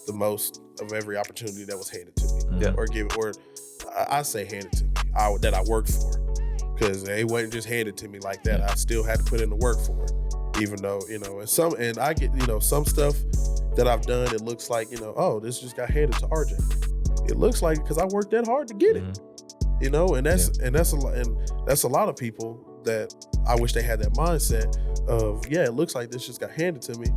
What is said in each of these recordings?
the most of every opportunity that was handed to me. Yeah. I say handed to me, that I worked for. Because it wasn't just handed to me like that. I still had to put in the work for it. Even though, and I get, some stuff that I've done, it looks like, oh, this just got handed to RJ. It looks like because I worked that hard to get it. And that's a lot of people that I wish they had that mindset of, it looks like this just got handed to me.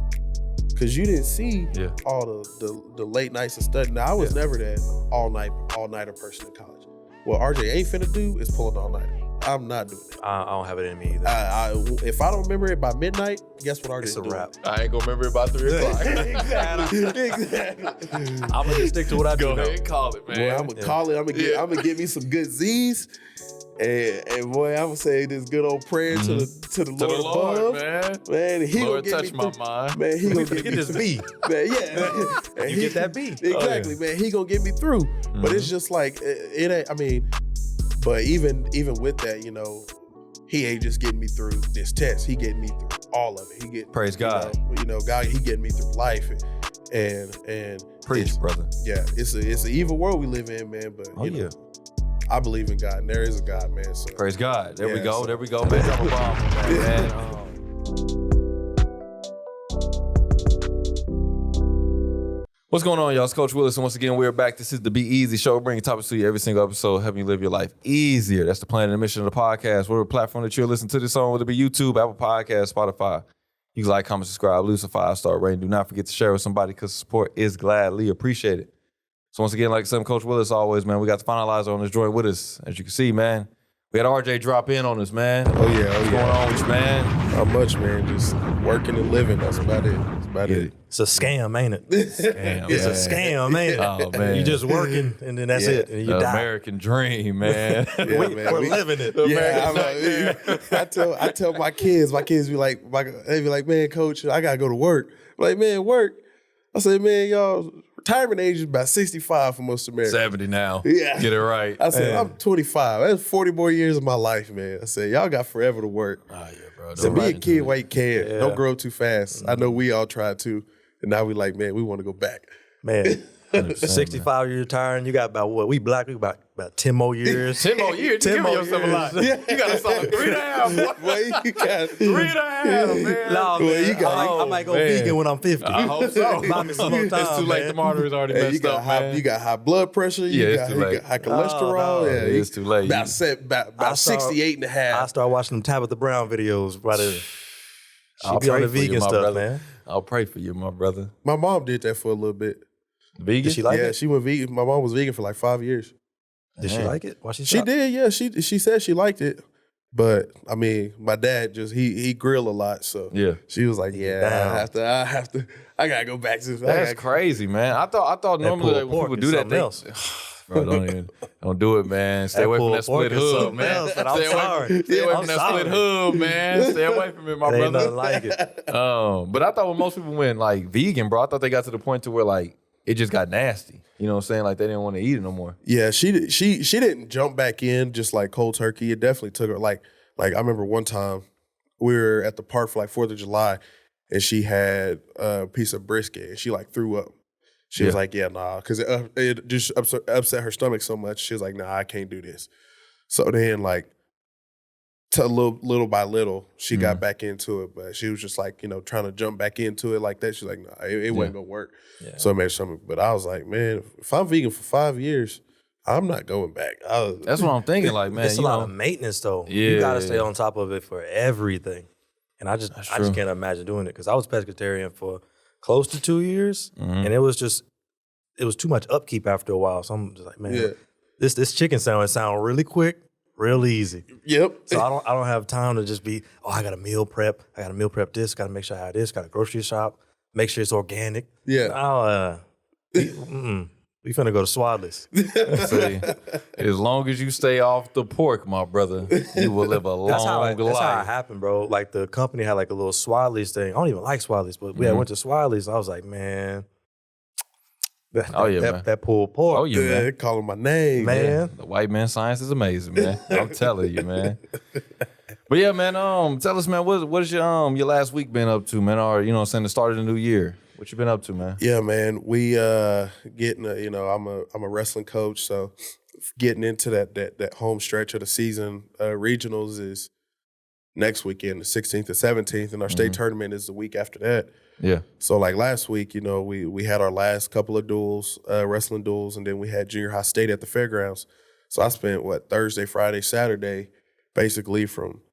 Because you didn't see all the late nights and studying. Now, I was never that all-nighter person in college. What RJ ain't finna do is pull an all-nighter. I'm not doing it. I don't have it in me either. If I don't remember it by midnight, guess what RJ It's a doing? wrap. I ain't gonna remember it by 3 o'clock. Exactly. I'm gonna just stick to what I do. Go ahead and call it, man. Boy, I'm gonna call it. I'm gonna get me some good Z's. And boy, I'm gonna say this good old prayer to the Lord above, man. He Lord, gonna touch my mind. Man, he gonna get this B. Man, yeah, and You get that B. Exactly, man. He gonna get me through. But it's just like it ain't. I mean, but even with that, he ain't just getting me through this test. He getting me through all of it. Praise God. God, he getting me through life and Preach, brother. Yeah, it's an evil world we live in, man. But I believe in God, and there is a God, man. So praise God. There we go, man. Drop a bomb, man. What's going on, y'all? It's Coach Williz, and once again, we're back. This is the Be Eazy Show. We're bringing topics to you every single episode, helping you live your life easier. That's the plan and the mission of the podcast. We're a platform that you're listening to this on, whether it be YouTube, Apple Podcasts, Spotify. You can like, comment, subscribe, leave us a 5-star rating. Do not forget to share with somebody because support is gladly appreciated. So once again, like I said, I'm Coach Williz, always, man. We got the finalizer on this joint with us. As you can see, man, we had RJ drop in on us, man. What's going on with you, man? Not much, man. Just working and living. That's about it. It's a scam, ain't it? It's a scam, ain't it? Oh, man. You just working, and then that's it. And you die. American dream, man. We're living it. I tell my kids be like, man, Coach, I gotta go to work. I'm like, man, work. I say, man, y'all, retirement age is about 65 for most Americans. 70 now. Yeah. Get it right. I said, I'm 25. That's 40 more years of my life, man. I said, y'all got forever to work. Oh, yeah, bro. So be a kid while you can. Don't grow too fast. I know we all tried to. And now we like, man, we want to go back. Man, 65 years retiring, you got about what? We got about 10 more years. 10 more years? 10 Give more yourself years. a lot. You got a solid 3.5. Boy, you got 3.5, man. No, man. I might go vegan when I'm 50. I hope so. Buy me some more time, It's too late. man. The martyr is already messed up, man. You got high blood pressure. It's too late. You got high cholesterol. no. It's too late. About 68 and a half. I started watching them Tabitha Brown videos right there. She I'll be on pray the for you, vegan my stuff, brother. man. I'll pray for you, my brother. My mom did that for a little bit. Vegan? Did she like Yeah, it? she went vegan. My mom was vegan for like 5 years. Did she like it? Why she She stopped? did, yeah. She said she liked it. But I mean, my dad he grill a lot, so Yeah. she was like, "Yeah, I have to. I gotta go back to." That's crazy, man. I thought normally pulled when pork people is do that, something else. bro, don't do it, man. Stay away from that split hood, man. Stay Away from that split hood, man. Stay away from it, my It ain't brother. nothing like it. But I thought when most people went like vegan, bro, I thought they got to the point to where like it just got nasty. You know what I'm saying? Like they didn't want to eat it no more. Yeah, she didn't jump back in just like cold turkey. It definitely took her like I remember one time we were at the park for like 4th of July and she had a piece of brisket and she like threw up. She was like, yeah, nah, because it just upset her stomach so much. She was like, nah, I can't do this. So then like little by little, she got back into it, but she was just like, trying to jump back into it like that. She's like, nah, it wasn't gonna work. Yeah. So it made stomach. But I was like, man, if I'm vegan for 5 years, I'm not going back. That's what I'm thinking. Like, man, It's a lot of maintenance, though. Yeah. You got to stay on top of it for everything. And I just can't imagine doing it because I was pescatarian for close to 2 years, and it was too much upkeep after a while. So I'm just like, man, this chicken sandwich sound really quick, real easy. Yep. So I don't have time to just be, I got to meal prep. I got to meal prep this. Got to make sure I have this. Got to grocery shop. Make sure it's organic. Yeah. We finna go to Swadless. See, as long as you stay off the pork, my brother, you will live a long That's how life. it happened, bro. Like the company had like a little Swadley's thing. I don't even like Swadley's, but we had went to Swadley's. And I was like, man, that pulled pork. Oh yeah, man. They're calling my name, man. The white man science is amazing, man. I'm telling you, man. But yeah, man. Tell us, man, what is your last week been up to, man? Or the start of the new year. What you been up to, man? Yeah, man. We getting I'm a wrestling coach, so getting into that home stretch of the season. Regionals is next weekend, the 16th and 17th, and our state tournament is the week after that. Yeah. So like last week, we had our last couple of duels, wrestling duels, and then we had junior high state at the fairgrounds. So I spent Thursday, Friday, Saturday, basically from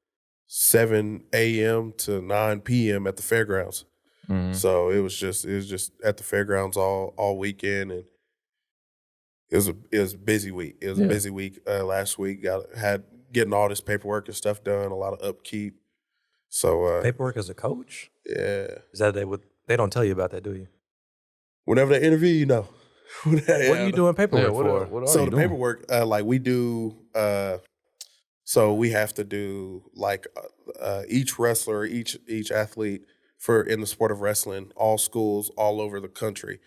7 a.m. to 9 p.m. at the fairgrounds. So it was just at the fairgrounds all weekend, and it was a busy week. It was a busy week last week. Had getting all this paperwork and stuff done, a lot of upkeep. So Paperwork as a coach? Yeah. Is that they don't tell you about that, do you? Whenever they interview, you know. What are you doing paperwork for? What are So you the doing? paperwork, like we do, so we have to do like each wrestler, each athlete in the sport of wrestling, all schools all over the country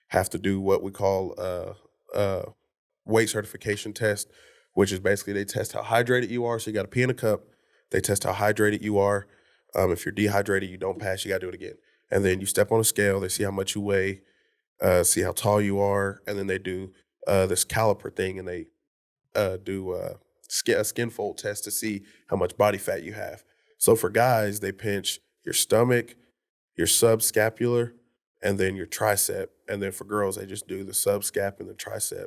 have to do what we call weight certification test, which is basically they test how hydrated you are. So you got to pee in a cup. They test how hydrated you are. If you're dehydrated, you don't pass, you got to do it again. And then you step on a scale. They see how much you weigh, see how tall you are. And then they do this caliper thing, and they do a skin fold test to see how much body fat you have. So for guys, they pinch your stomach, your subscapular, and then your tricep. And then for girls, they just do the subscap and the tricep.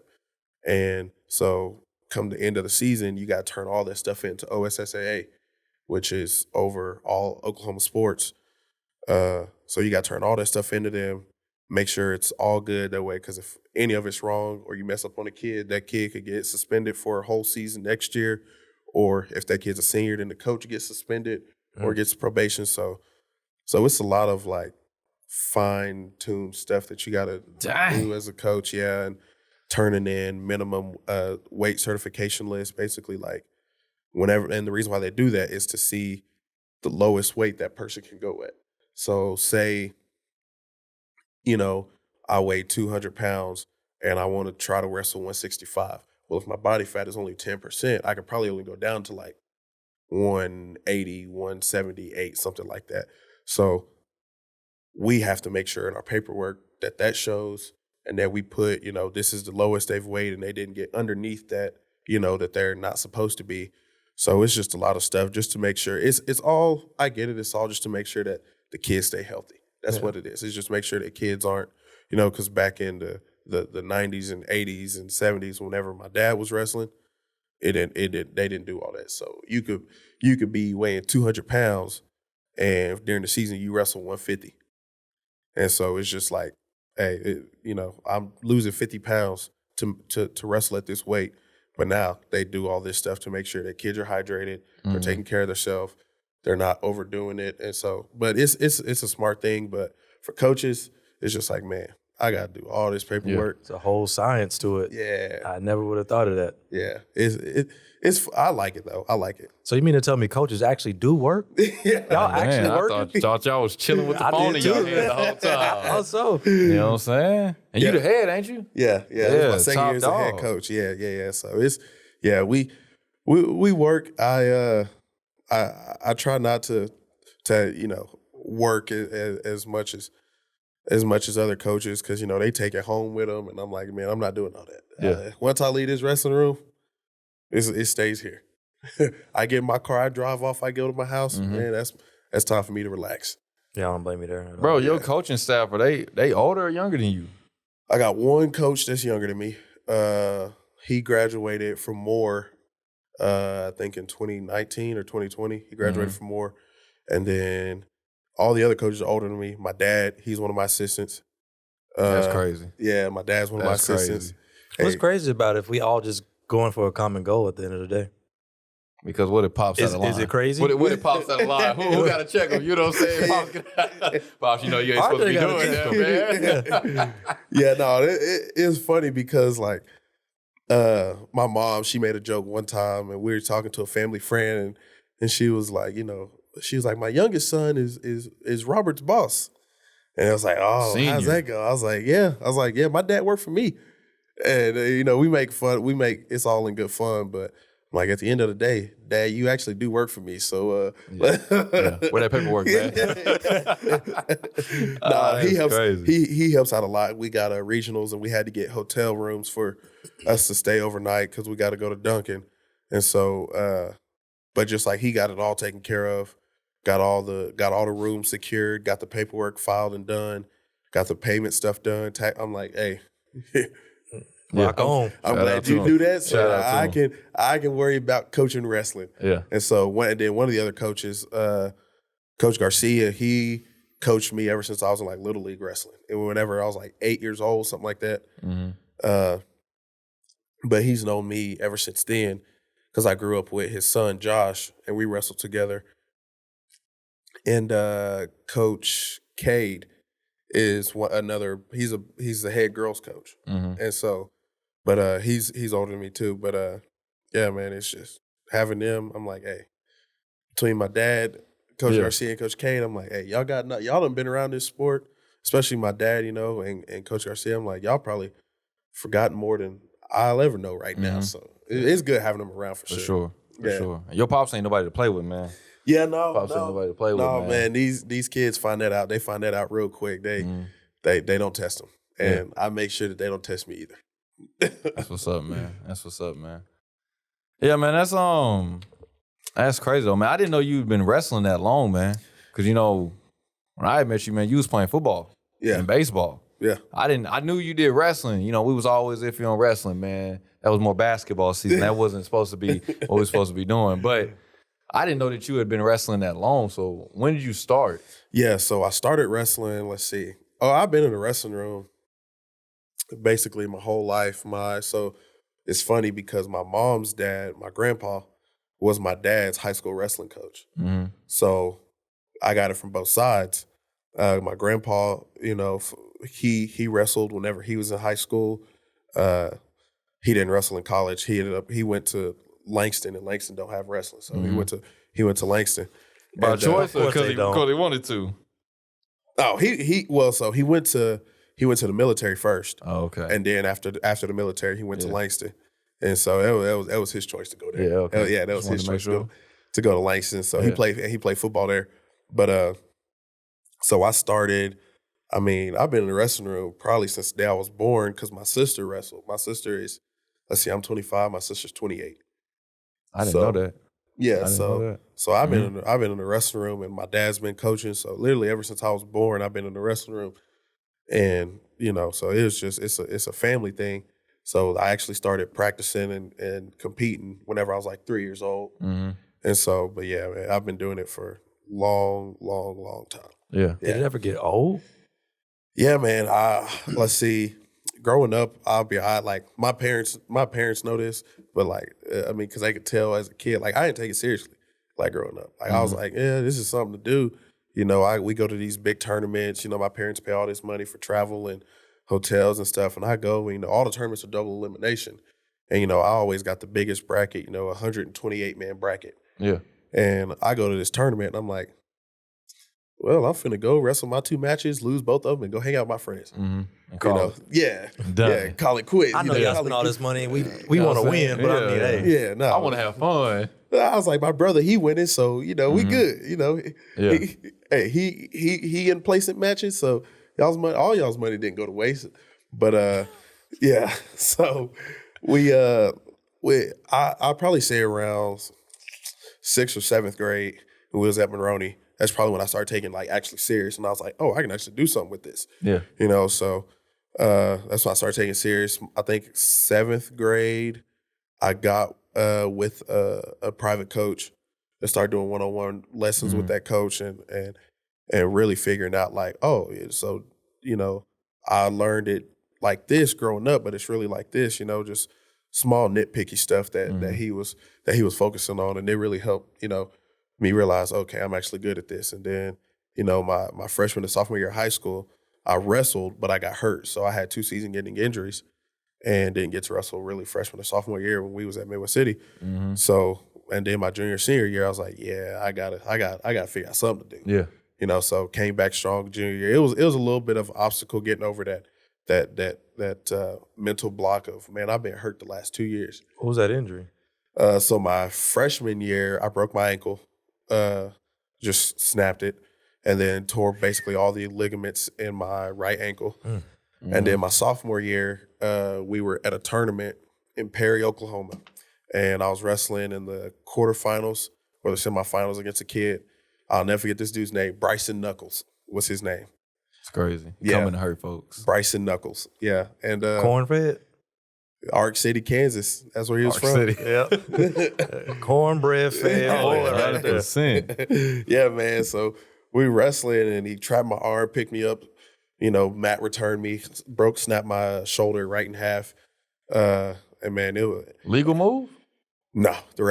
And so come the end of the season, you got to turn all that stuff into OSSAA, which is over all Oklahoma sports. So you got to turn all that stuff into them, make sure it's all good that way, because if any of it's wrong or you mess up on a kid, that kid could get suspended for a whole season next year. Or if that kid's a senior, then the coach gets suspended or gets probation. So it's a lot of like fine-tuned stuff that you got to do as a coach, and turning in minimum weight certification list, basically like whenever. And the reason why they do that is to see the lowest weight that person can go at. So say, I weigh 200 pounds and I want to try to wrestle 165. Well, if my body fat is only 10%, I could probably only go down to like 180, 178, something like that. So we have to make sure in our paperwork that shows, and that we put, this is the lowest they've weighed and they didn't get underneath that, that they're not supposed to be. So it's just a lot of stuff just to make sure. It's all, I get it, it's all just to make sure that the kids stay healthy. That's what it is. It's just make sure that kids aren't, because back in the 90s and 80s and 70s, whenever my dad was wrestling, they didn't do all that. So you could be weighing 200 pounds and during the season you wrestle 150. And so it's just like, hey, I'm losing 50 pounds to wrestle at this weight. But now they do all this stuff to make sure that kids are hydrated, they're taking care of themselves, they're not overdoing it. And so, but it's a smart thing. But for coaches, it's just like, man, I got to do all this paperwork. It's a whole science to it. Yeah. I never would have thought of that. Yeah. It's I like it though. I like it. So you mean to tell me coaches actually do work? Yeah. Y'all actually I work? thought y'all was chilling with the I phone did in your too. head the whole time. Also. You know what I'm saying? And you the head, ain't you? Yeah. It was my second top year as a head dog. coach. Yeah. So it's we work. I try not to work as much as other coaches, because they take it home with them, and I'm like, man, I'm not doing all that. Yeah. Once I leave this wrestling room, it stays here. I get in my car, I drive off, I go to my house. Man, that's time for me to relax. Yeah, I don't blame you there. Bro, your coaching staff, are they older or younger than you? I got one coach that's younger than me. He graduated from Moore, I think in 2019 or 2020. He graduated from Moore. And then all the other coaches are older than me. My dad, he's one of my assistants. That's crazy. Yeah, my dad's one of my That's assistants. crazy. What's crazy about it if we all just going for a common goal at the end of the day? Because what it pops out of line. Is it crazy? What it pops out of line. Who got to check him? You know what I'm saying? Pops, you ain't supposed to be doing that, man. Yeah, no, it's funny because like my mom, she made a joke one time, and we were talking to a family friend, and she was like, my youngest son is Robert's boss. And I was like, oh, Senior. How's that go? I was like, yeah, my dad worked for me. And we make fun, it's all in good fun, but Like at the end of the day, Dad, you actually do work for me. So Where that paperwork, man? he helps. Crazy. He helps out a lot. We got regionals, and we had to get hotel rooms for us to stay overnight because we got to go to Duncan. And so, but just like he got it all taken care of, got all the rooms secured, got the paperwork filed and done, got the payment stuff done. I'm like, hey. Rock on. I'm Shout glad out you to him. do that, so Shout out to I can worry about coaching wrestling. Yeah. And so one of the other coaches, Coach Garcia, he coached me ever since I was in like Little League wrestling. And whenever I was like 8 years old, something like that. Mm-hmm. But he's known me ever since then because I grew up with his son Josh, and we wrestled together. And Coach Cade is he's the head girls coach, and so, but he's older than me too. But yeah, man, it's just having them. I'm like, hey, between my dad, Coach Garcia, and Coach Cade, I'm like, hey, y'all done been around this sport, especially my dad, and Coach Garcia. I'm like, y'all probably forgotten more than I'll ever know right now. So it's good having them around for sure. For sure. Your pops ain't nobody to play with, man. Yeah, no, Pops ain't nobody to play with, no, man. These kids find that out. They find that out real quick. They don't test them, and I make sure that they don't test me either. That's what's up, man. That's what's up, man. Yeah, man. That's crazy though, man. I didn't know you'd been wrestling that long, man. Because when I met you, man, you was playing football, and baseball. Yeah, I knew you did wrestling. We was always iffy on wrestling, man. That was more basketball season. That wasn't supposed to be what we were supposed to be doing, but. I didn't know that you had been wrestling that long. So when did you start? Yeah, so I started wrestling, let's see. Oh, I've been in the wrestling room basically my whole life. So it's funny because my mom's dad, my grandpa, was my dad's high school wrestling coach. Mm-hmm. So I got it from both sides. My grandpa, he wrestled whenever he was in high school. He didn't wrestle in college. He went to Langston, and Langston don't have wrestling, so he went to Langston by choice or because they he wanted to. Oh, he went to the military first. Oh, okay. And then after the military, he went to Langston, and so that was his choice to go there. Yeah, okay. That was his choice to go to Langston. So he played football there, but so I started. I mean, I've been in the wrestling room probably since the day I was born because my sister wrestled. My sister is, I'm 25. My sister's 28. I didn't know that. Yeah, so I've been in the wrestling room, and my dad's been coaching. So literally ever since I was born, I've been in the wrestling room, and so it's a family thing. So I actually started practicing and competing whenever I was like 3 years old, and so but yeah, man, I've been doing it for long time. Yeah. Did it ever get old? Yeah, man. Let's see. Growing up, like my parents know this, but like, because they could tell as a kid, like I didn't take it seriously, like growing up. Like I was like, yeah, this is something to do. We go to these big tournaments. My parents pay all this money for travel and hotels and stuff, and I go. All the tournaments are double elimination, and I always got the biggest bracket. 128 man bracket. Yeah. And I go to this tournament, and I'm like, well, I'm finna go wrestle my 2 matches, lose both of them, and go hang out with my friends. Mm-hmm. And call it. Call it quits. I know y'all spend all this money. We want to win, but I mean, hey. Yeah, no. I want to have fun. I was like, my brother, he winning, so we good. He in placement matches, so all y'all's money didn't go to waste. But yeah, so I probably say around 6th or 7th grade when we was at Monroney. That's probably when I started taking like actually serious, and I was like, oh, I can actually do something with this. Yeah, So that's when I started taking serious. I think 7th grade, I got with a private coach and started doing one-on-one lessons with that coach, and really figuring out like, oh, so I learned it like this growing up, but it's really like this, just small nitpicky stuff that he was focusing on, and it really helped me realize, okay, I'm actually good at this. And then my freshman and sophomore year of high school, I wrestled, but I got hurt, so I had 2 season-ending injuries, and didn't get to wrestle really freshman and sophomore year when we was at Midwest City. So, and then my senior year, I was like, yeah, I gotta figure out something to do. Yeah. So came back strong junior year. It was a little bit of an obstacle getting over that mental block of, man, I've been hurt the last 2 years. What was that injury? So my freshman year, I broke my ankle, just snapped it, and then tore basically all the ligaments in my right ankle. And then my sophomore year, we were at a tournament in Perry, Oklahoma, and I was wrestling in the quarterfinals or the semifinals against a kid. I'll never forget this dude's name. Bryson Knuckles was his name. It's crazy. Yeah. Coming to hurt folks. Bryson Knuckles. Yeah. And Cornbread? Ark City, Kansas. That's where he was Ark from. City. Yeah. Cornbread fed. Oh, boy, right there. 100%. Yeah, man. So we wrestling and he trapped my arm, picked me up. You know, Matt returned me, snapped my shoulder right in half. And man, it was Legal move? no. The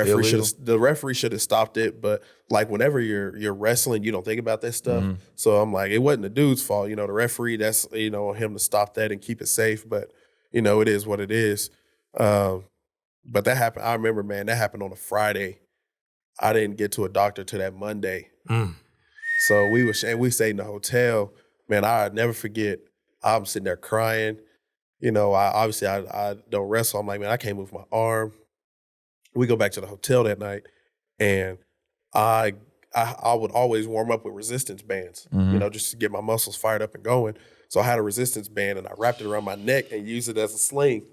referee should have stopped it. But like whenever you're wrestling, you don't think about that stuff. So I'm like, it wasn't the dude's fault. You know, the referee, that's him to stop that and keep it safe. But it is what it is. But that happened. I remember, man, that happened on a Friday. I didn't get to a doctor till that Monday. So we stayed in the hotel. Man, I'd never forget. I'm sitting there crying. I don't wrestle. I'm like, man, I can't move my arm. We go back to the hotel that night, and I would always warm up with resistance bands, just to get my muscles fired up and going. So I had a resistance band, and I wrapped it around my neck and used it as a sling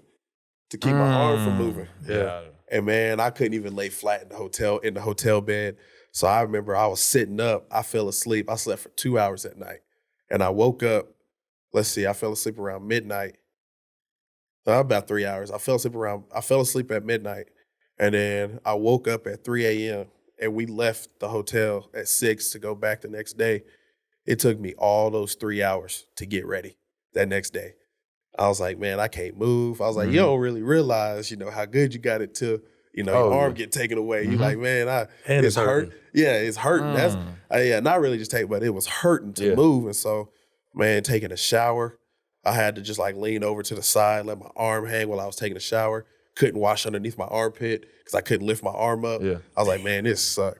to keep my arm from moving. Yeah. And man, I couldn't even lay flat in the hotel bed. So I remember I was sitting up. I fell asleep. I slept for 2 hours that night. And I woke up, I fell asleep around midnight. About 3 hours. I fell asleep at midnight. And then I woke up at 3 a.m. and we left the hotel at 6 to go back the next day. It took me all those 3 hours to get ready that next day. I was like, man, I can't move. I was like, you don't really realize, how good you got it till, your arm get taken away. You're like, man, it's hurt. Yeah, it's hurting. That's not really just but it was hurting to move. And so, man, taking a shower, I had to just like lean over to the side, let my arm hang while I was taking a shower. Couldn't wash underneath my armpit because I couldn't lift my arm up. Yeah. I was like, man, this sucked.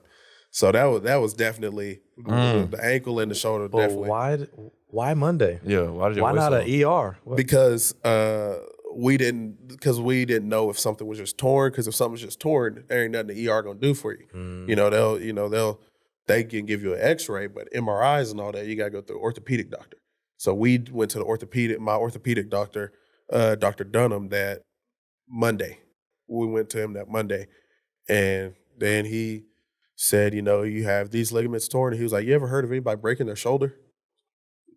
So that was definitely the ankle and the shoulder. But definitely. Why Monday? Yeah, why not an ER? What? Because we didn't know if something was just torn. Because if something's just torn, there ain't nothing the ER gonna do for you. They can give you an X-ray, but MRIs and all that, you gotta go through an orthopedic doctor. So we went to my orthopedic doctor, Dr. Dunham, that Monday. We went to him that Monday, and then he said, you have these ligaments torn. And he was like, you ever heard of anybody breaking their shoulder?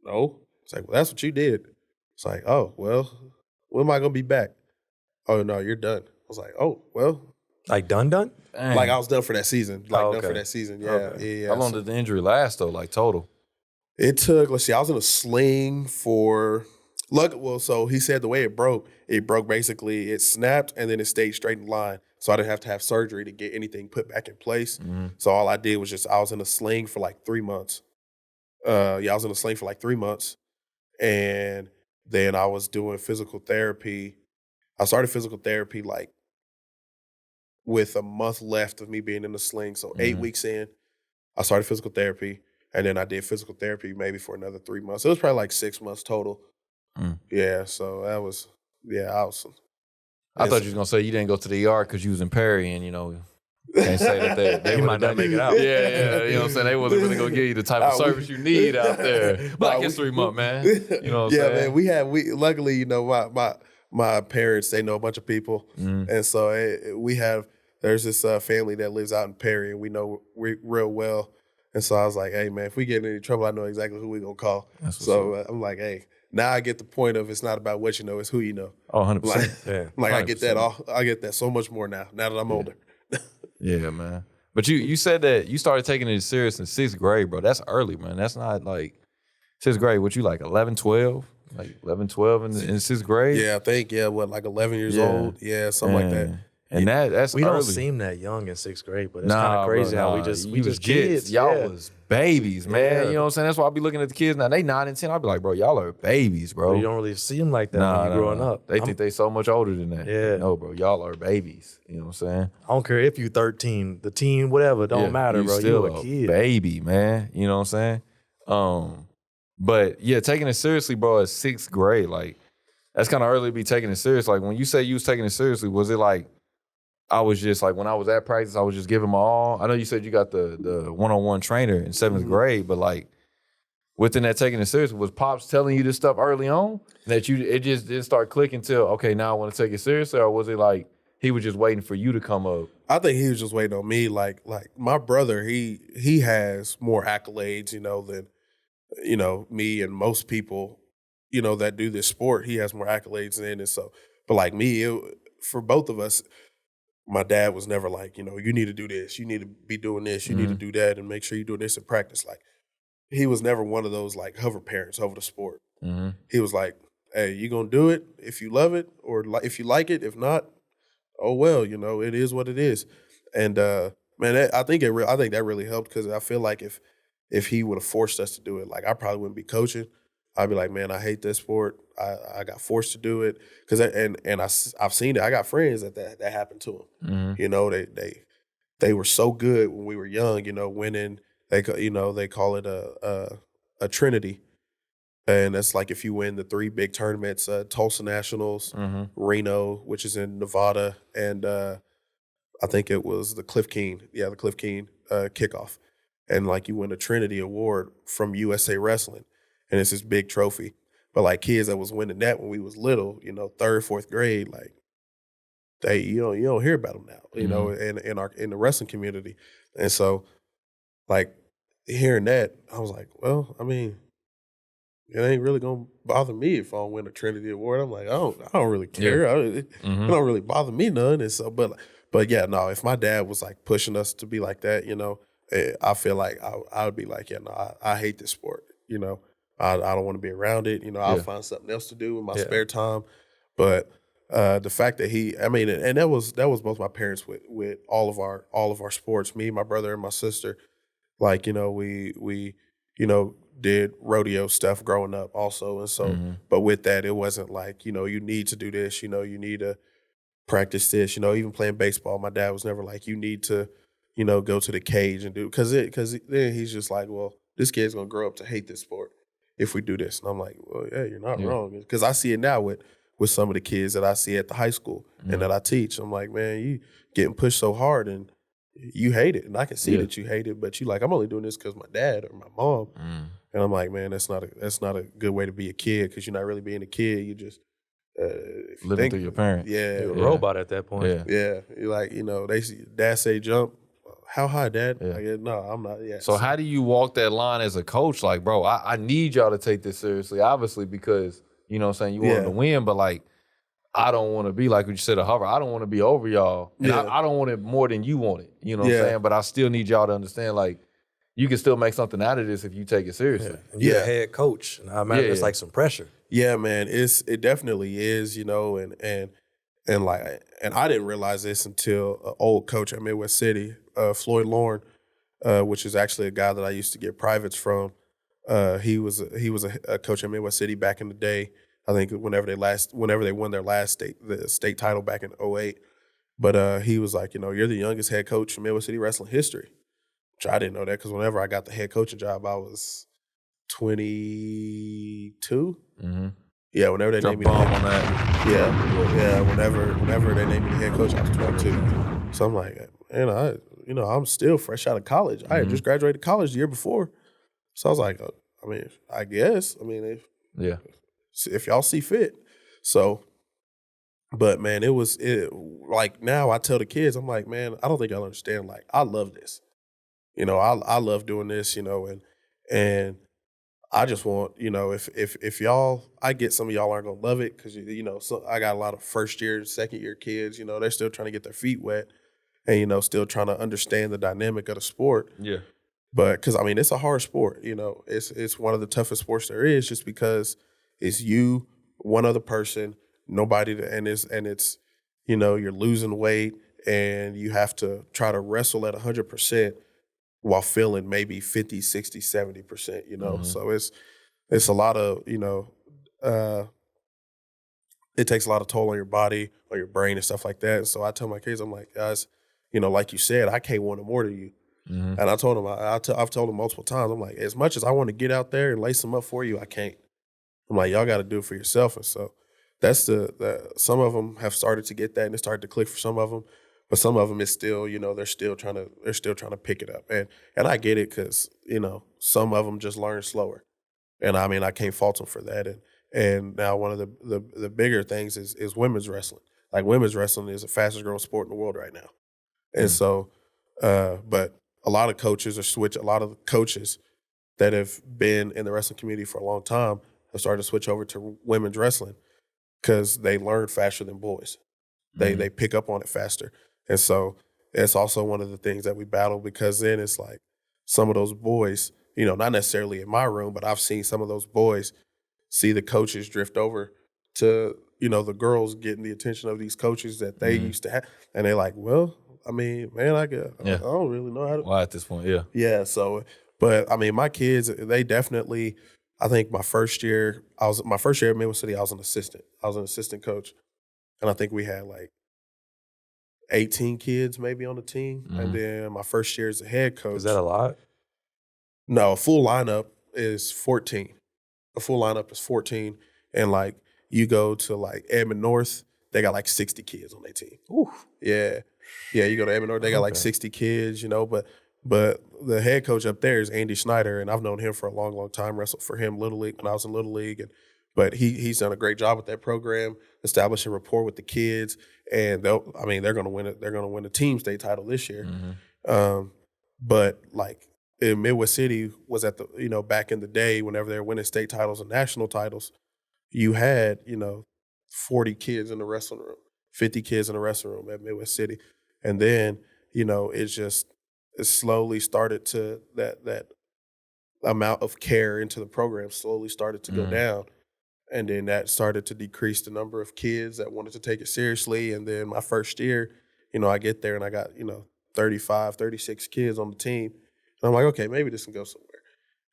No. It's like, well, that's what you did. It's like, oh, well, when am I going to be back? Oh, no, you're done. I was like, oh, well. Like done? Dang. Like I was done for that season. Done for that season. Yeah. Okay. Yeah. How long did the injury last though, like total? It took, I was in a sling for, so he said the way it broke basically, it snapped and then it stayed straight in line. So I didn't have to have surgery to get anything put back in place. So all I did was I was in a sling for like 3 months. I was in a sling for like 3 months. And then I was doing physical therapy. I started physical therapy like with a month left of me being in the sling. So 8 weeks in, I started physical therapy. And then I did physical therapy maybe for another 3 months. It was probably like 6 months total. Yeah, so that was, awesome. I thought you was going to say you didn't go to the ER because you was in Perry and, can't say that they might not make it out. Yeah, you know what I'm saying? They wasn't really going to give you the type of service you need out there. Black History Month, man. You know what I'm saying? Man, luckily, my parents, they know a bunch of people. And so there's this family that lives out in Perry and we know real well. And so I was like, hey, man, if we get in any trouble, I know exactly who we going to call. So I'm like, hey, now I get the point of it's not about what you know, it's who you know. Oh, 100%. I get that I get that so much more now that I'm older. Yeah, man. But you said that you started taking it serious in 6th grade, bro. That's early, man. That's not like 6th grade. What you like, 11, 12? Like 11, 12 in 6th grade? Yeah, I think, like 11 years old? Yeah, something like that. And that's we early. don't seem that young in 6th grade, but it's kind of crazy how we just kids. Y'all was babies, man. You know what I'm saying? That's why I be looking at the kids now. They 9 and 10. I be like, bro, y'all are babies, bro. But you don't really see them like that when you're growing up. They think they so much older than that. Yeah. No, bro, y'all are babies. You know what I'm saying? I don't care if you 13, the teen, whatever, don't matter, bro. Still you a kid. Baby, man. You know what I'm saying? But yeah, taking it seriously, bro, at 6th grade, like that's kind of early to be taking it serious. Like when you say you was taking it seriously, was it like I was just like, when I was at practice, I was just giving my all. I know you said you got the one-on-one trainer in 7th grade, but like within that taking it serious, was Pops telling you this stuff early on that it just didn't start clicking till, okay, now I want to take it seriously? Or was it like he was just waiting for you to come up? I think he was just waiting on me. Like my brother, he has more accolades, than, me and most people, that do this sport. He has more accolades than, and so, but like me, for both of us, my dad was never like, you need to do this, you need to be doing this, you need to do that, and make sure you do this in practice. Like, he was never one of those like hover parents over the sport. He was like, hey, you gonna do it if you love it, or if you like it. If not, oh well, it is what it is. And man, I think that really helped, because I feel like if he would have forced us to do it, like, I probably wouldn't be coaching. I'd be like, man, I hate this sport. I got forced to do it, because I've seen it. I got friends that happened to them. They were so good when we were young. Winning. They call it a trinity, and that's like if you win the 3 big tournaments: Tulsa Nationals, Reno, which is in Nevada, and I think it was the Cliff Keen. Yeah, the Cliff Keen kickoff, and like you win a Trinity Award from USA Wrestling, and it's this big trophy. But like kids that was winning that when we was little, 3rd, 4th grade, like you don't hear about them now, in the wrestling community, and so like hearing that, I was like, well, I mean, it ain't really gonna bother me if I don't win a Trinity Award. I'm like, I don't really care. It don't really bother me none. And so, but yeah, no, if my dad was like pushing us to be like that, I feel like I would be like, yeah, no, I hate this sport. I don't want to be around it. I'll find something else to do in my spare time. But the fact that and that was both my parents with all of our sports. Me, my brother, and my sister. Like, we did rodeo stuff growing up also. And so, but with that, it wasn't like, you need to do this, you need to practice this, even playing baseball. My dad was never like, you need to, go to the cage and do, because then he's just like, well, this kid's going to grow up to hate this sport if we do this. And I'm like, well, yeah, you're not wrong. Because I see it now with some of the kids that I see at the high school and that I teach. I'm like, man, you getting pushed so hard and you hate it, and I can see that you hate it, but you like, I'm only doing this because my dad or my mom, and I'm like, man, that's not a good way to be a kid, because you're not really being a kid. You just living through your parents. Yeah, You're a robot at that point. Yeah. You're like, they see dad say jump. How high, Dad? Like, no, I'm not. Yeah. So how do you walk that line as a coach? Like, bro, I need y'all to take this seriously, obviously, because you know what I'm saying, you want them to win, but like, I don't want to be like what you said, a hover. I don't want to be over y'all. And I don't want it more than you want it. You know what I'm saying? But I still need y'all to understand, like, you can still make something out of this if you take it seriously. And you're a head coach. And I imagine it's like some pressure. Yeah, man. It definitely is, and I didn't realize this until an old coach at Midwest City, Floyd Lorne, which is actually a guy that I used to get privates from. He was a coach at Midwest City back in the day. I think whenever they won their last state title back in 2008. But he was like, you're the youngest head coach in Midwest City wrestling history. Which I didn't know that, because whenever I got the head coaching job, I was 22. Yeah, whenever they named me on that. Yeah. Whenever they named me the head coach, I was 22. So I'm like, I'm still fresh out of college. I had just graduated college the year before. So I was like, I guess. If y'all see fit. So, but man, it like, now I tell the kids, I'm like, man, I don't think y'all understand. Like, I love this. I love doing this, and I just want, if y'all, I get some of y'all aren't gonna love it, because so I got a lot of first year, second year kids, they're still trying to get their feet wet, and still trying to understand the dynamic of the sport. Yeah. But because it's a hard sport, it's one of the toughest sports there is, just because it's you, one other person, nobody, and it's you're losing weight, and you have to try to wrestle at 100% while feeling maybe 50, 60, 70%, So it's a lot of, it takes a lot of toll on your body, on your brain and stuff like that. And so I tell my kids, I'm like, guys, like you said, I can't want no more than you. And I told them, I've told them multiple times, I'm like, as much as I want to get out there and lace them up for you, I can't. I'm like, y'all got to do it for yourself. And so that's some of them have started to get that, and it started to click for some of them. But some of them is still, they're still trying to pick it up. And I get it because, some of them just learn slower. And I mean, I can't fault them for that. And now one of the bigger things is women's wrestling. Like women's wrestling is the fastest growing sport in the world right now. And so, but a lot of coaches a lot of the coaches that have been in the wrestling community for a long time have started to switch over to women's wrestling because they learn faster than boys. They pick up on it faster. And so it's also one of the things that we battle because then it's like some of those boys, not necessarily in my room, but I've seen some of those boys see the coaches drift over to, the girls getting the attention of these coaches that they used to have. And they're like, well, I mean, man, I don't really know how to. Well, at this point, yeah. Yeah. So, but I mean, my kids, they definitely, I think my first year at Midwest City, I was an assistant. I was an assistant coach. And I think we had like 18 kids maybe on the team. And then my first year as a head coach. Is that a lot? No, a full lineup is 14. A full lineup is 14. And like you go to like Edmond North, they got like 60 kids on their team. Ooh. Yeah. Yeah, you go to Edmond North, they got like 60 kids, but the head coach up there is Andy Schneider, and I've known him for a long, long time, wrestled for him Little League when I was in Little League. But he's done a great job with that program, establishing rapport with the kids, and they're going to win it. They're going to win the team state title this year. But like in Midwest City was at the back in the day whenever they were winning state titles and national titles, you had 40 kids in the wrestling room, 50 kids in the wrestling room at Midwest City, and then it slowly started to that amount of care into the program slowly started to go down. And then that started to decrease the number of kids that wanted to take it seriously. And then my first year, I get there and I got, 35, 36 kids on the team. And I'm like, okay, maybe this can go somewhere.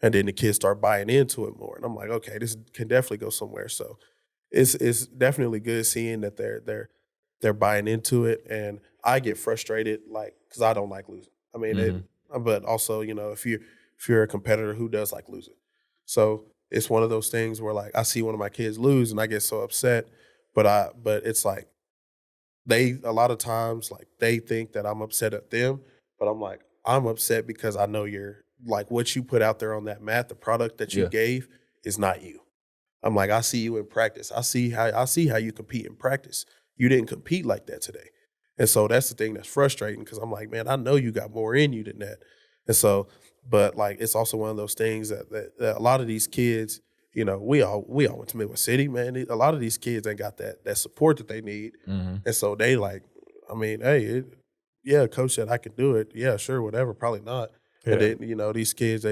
And then the kids start buying into it more. And I'm like, okay, this can definitely go somewhere. So it's definitely good seeing that they're buying into it. And I get frustrated, like, because I don't like losing. I mean, but also, if you're a competitor who does like losing. So it's one of those things where like I see one of my kids lose and I get so upset, but it's like a lot of times like they think that I'm upset at them, but I'm like, I'm upset because I know you're like what you put out there on that mat, the product that you gave is not you. I'm like, I see you in practice. I see how you compete in practice. You didn't compete like that today. And so that's the thing that's frustrating because I'm like, man, I know you got more in you than that. And so, but like, it's also one of those things that a lot of these kids, we all went to Midwest City, man. A lot of these kids ain't got that support that they need. And so they like, I mean, hey, coach said I could do it. Yeah, sure, whatever, probably not. Yeah. And then, these kids,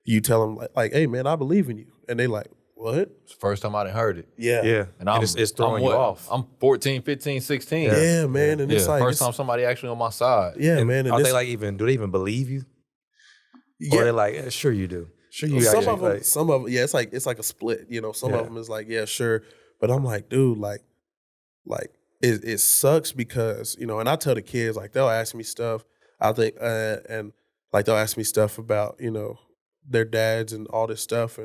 you tell them like, hey, man, I believe in you. And they like, what? It's the first time I done heard it. Yeah. Yeah. And it's throwing you off. I'm 14, 15, 16. Yeah, man. And it's like first time somebody actually on my side. Yeah, and man. And do they even believe you? Yeah. Or they're like, sure you do. Sure you some of them, yeah, it's like a split. Some of them is like, yeah, sure. But I'm like, dude, like it sucks because, and I tell the kids, like, they'll ask me stuff, I think, and like they'll ask me stuff about, their dads and all this stuff.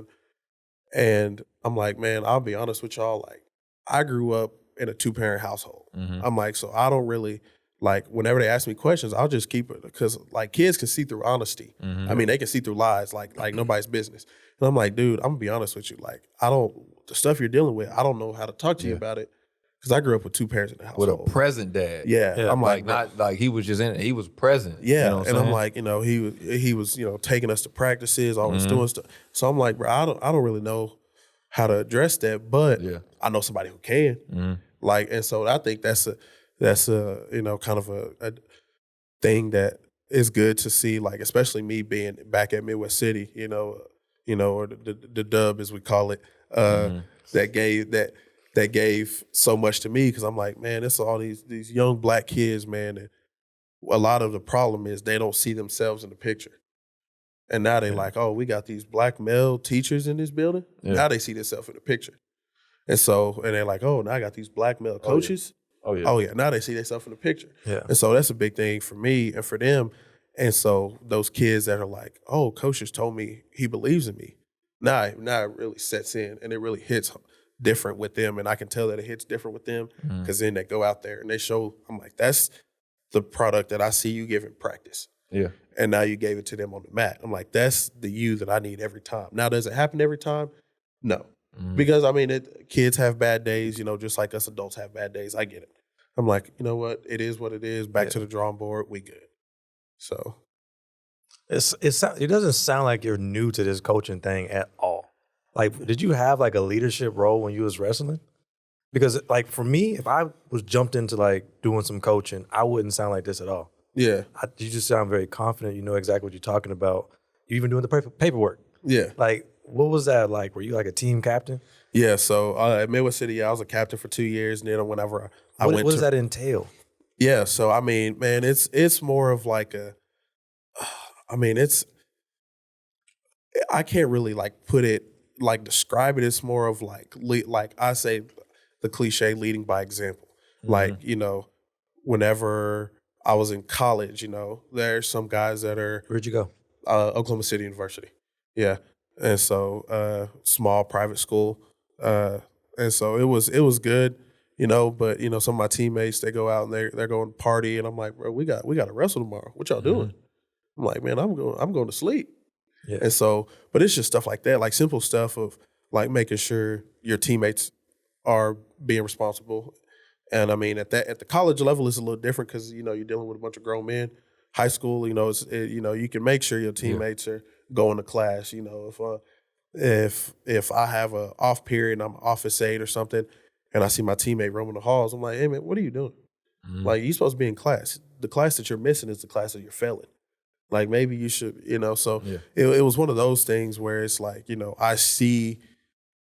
And I'm like, man, I'll be honest with y'all. Like, I grew up in a 2-parent household. I'm like, so I don't really, like, whenever they ask me questions, I'll just keep it because, like, kids can see through honesty. I mean, they can see through lies like nobody's business. And I'm like, dude, I'm going to be honest with you. Like, the stuff you're dealing with, I don't know how to talk to you about it because I grew up with 2 parents in the household. With a present dad. Yeah. I'm like not like he was just in it. He was present. Yeah. And I'm like, he was, taking us to practices, always doing stuff. So I'm like, bro, I don't really know how to address that, but I know somebody who can. Like, and so I think that's a kind of a thing that is good to see, like, especially me being back at Midwest City, or the dub as we call it, that gave so much to me because I'm like, man, it's all these young black kids, man, and a lot of the problem is they don't see themselves in the picture. And now they like, oh, we got these black male teachers in this building. Yeah. Now they see themselves in the picture. And they're like, oh, now I got these black male coaches. Oh, yeah. Now they see themselves in the picture. Yeah. And so that's a big thing for me and for them. And so those kids that are like, oh, coach just told me he believes in me. Now it really sets in and it really hits different with them. And I can tell that it hits different with them because then they go out there and they show, I'm like, that's the product that I see you give in practice. Yeah. And now you gave it to them on the mat. I'm like, that's the you that I need every time. Now, does it happen every time? No. Because, I mean, kids have bad days, you know, just like us adults have bad days. I get it. I'm like, you know what? It is what it is. Back to the drawing board. We good. So. It doesn't sound like you're new to this coaching thing at all. Like, did you have like a leadership role when you was wrestling? Because like for me, if I was jumped into like doing some coaching, I wouldn't sound like this at all. Yeah. You just sound very confident. You know exactly what you're talking about. You're even doing the paperwork. Yeah. Like, what was that like? Were you like a team captain? Yeah. So at Midwest City, I was a captain for 2 years. And then whenever I went what does that entail? Yeah. So, I mean, man, it's more of like I can't really like put it, like describe it. It's more of like I say the cliche leading by example. Like, you know, whenever I was in college, you know, there's some guys that are. Where'd you go? Oklahoma City University. Yeah. And so small private school. And so it was good, you know, but you know, some of my teammates, they go out and they're going to party and I'm like, bro, we got to wrestle tomorrow. What y'all doing? I'm like, man, I'm going to sleep. Yeah. And so, but it's just stuff like that, like simple stuff of like making sure your teammates are being responsible. And I mean, at the college level, it's a little different because, you know, you're dealing with a bunch of grown men. High school, you know, you know, you can make sure your teammates are going to class. You know, if I have a off period and I'm office aide or something, and I see my teammate roaming the halls, I'm like, hey man, what are you doing? Like, you're supposed to be in class. The class that you're missing is the class that you're failing. Like, maybe you should, you know. So it was one of those things where it's like, you know, I see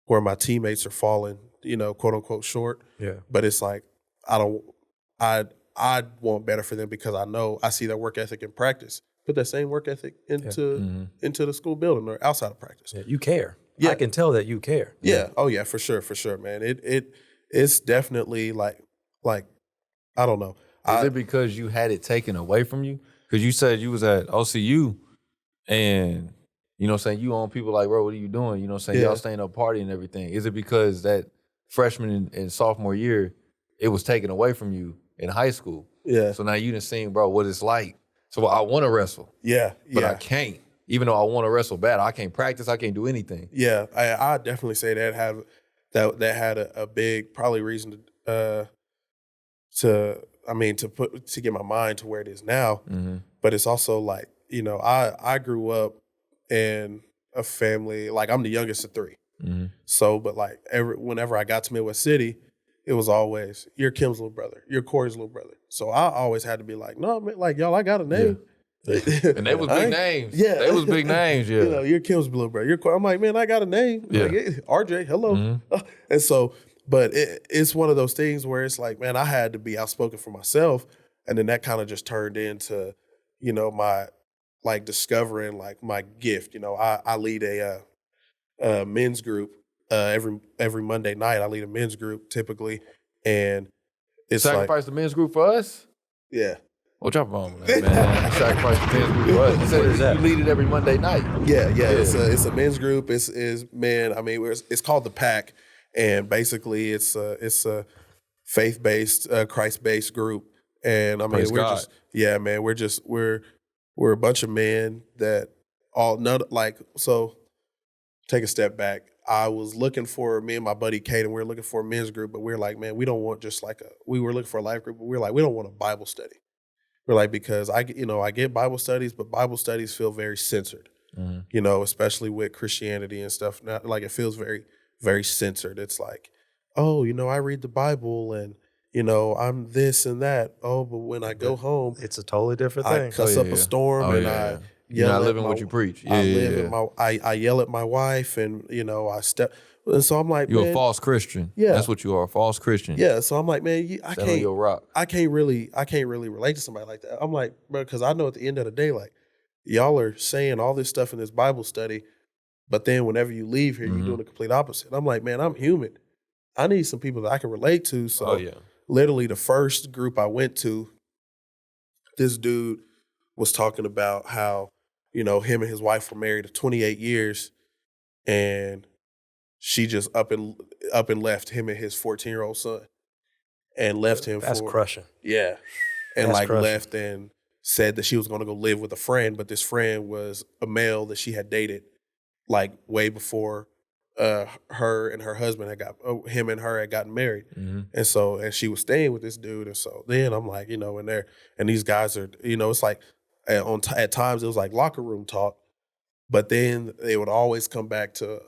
where my teammates are falling, you know, quote unquote short. Yeah. But it's like, I want better for them because I see their work ethic in practice. Put that same work ethic into the school building or outside of practice. Yeah, you care. Yeah. I can tell that you care. Yeah. Oh yeah, for sure, man. It's definitely like I don't know. Is it because you had it taken away from you? Because you said you was at OCU and, you know what I'm saying, you on people like, bro, what are you doing? You know what I'm saying? Y'all staying up partying and everything. Is it because that freshman and sophomore year, it was taken away from you in high school? Yeah. So now you done seen, bro, what it's like. So I want to wrestle. Yeah. But I can't. Even though I want to wrestle bad, I can't practice. I can't do anything. Yeah. I definitely say that had a big probably reason to get my mind to where it is now. But it's also like, you know, I grew up in a family, like I'm the youngest of three. So, but like whenever I got to Midwest City, it was always, you're Kim's little brother, you're Corey's little brother. So I always had to be like, no, man, like, y'all, I got a name. Yeah. And they was big names. Yeah. They was big names, yeah. You know, you're Kim's little brother. You're Corey. I'm like, man, I got a name. Yeah. Like, hey, RJ, hello. And so, but it's one of those things where it's like, man, I had to be outspoken for myself. And then that kind of just turned into, you know, my, like, discovering, like, my gift. You know, I lead a men's group. Every Monday night, I lead a men's group typically, and it's sacrifice the men's group for us. Yeah, what y'all on that, man? Sacrifice the men's group for us. What is that? You lead it every Monday night. Yeah. It's a men's group. It's men. I mean, it's called the Pack, and basically it's a faith-based, Christ-based group. And I mean, we're a bunch of men that take a step back. I was looking for, me and my buddy Caden, we were looking for a men's group, but we were like, man, we don't want just like we were looking for a life group, but we were like, we don't want a Bible study. We're like, because I get Bible studies, but Bible studies feel very censored, you know, especially with Christianity and stuff. Not like, it feels very, very censored. It's like, oh, you know, I read the Bible and, you know, I'm this and that. Oh, but when I go home, it's a totally different thing. I cuss up a storm and you're not living what you preach. I yell at my wife, and you know, I step. And so I'm like, you're a false Christian. Yeah, that's what you are, a false Christian. Yeah. So I'm like, man, I can't really relate to somebody like that. I'm like, bro, because I know at the end of the day, like, y'all are saying all this stuff in this Bible study, but then whenever you leave here, you're doing the complete opposite. I'm like, man, I'm human. I need some people that I can relate to. So literally, the first group I went to, this dude was talking about how, you know, him and his wife were married for 28 years, and she just up and left him and his 14-year-old son, and left him. That's crushing. Yeah, and That's like crushing. left and said that she was going to go live with a friend, but this friend was a male that she had dated like way before her and her husband him and her had gotten married. And she was staying with this dude. And so then I'm like, and these guys are, it's like at times it was like locker room talk, but then they would always come back to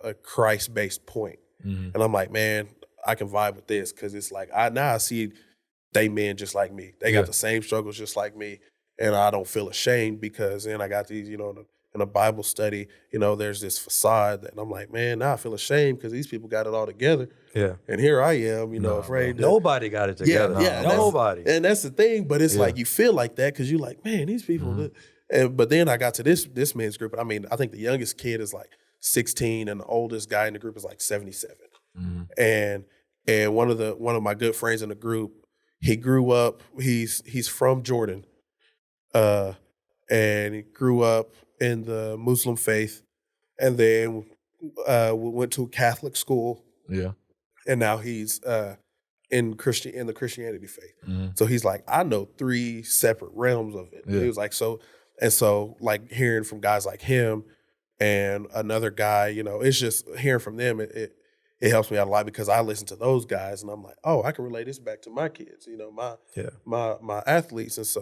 a Christ-based point. And I'm like, man, I can vibe with this because it's like, I see they men just like me. They got the same struggles just like me. And I don't feel ashamed because then I got these, in a Bible study, there's this facade that I'm like, man, now I feel ashamed because these people got it all together. Yeah. And here I am, afraid. Nobody got it together. Yeah. Nobody. And that's the thing. But it's like you feel like that because you're like, man, these people. But then I got to this men's group. I mean, I think the youngest kid is like 16 and the oldest guy in the group is like 77. And one of my good friends in the group, he grew up, he's from Jordan. And he grew up in the Muslim faith, and then went to a Catholic school. Yeah, and now he's in the Christianity faith. So he's like, I know 3 separate realms of it. He was like, so like hearing from guys like him and another guy, it's just hearing from them. It helps me out a lot because I listen to those guys and I'm like, oh, I can relate this back to my kids, my athletes,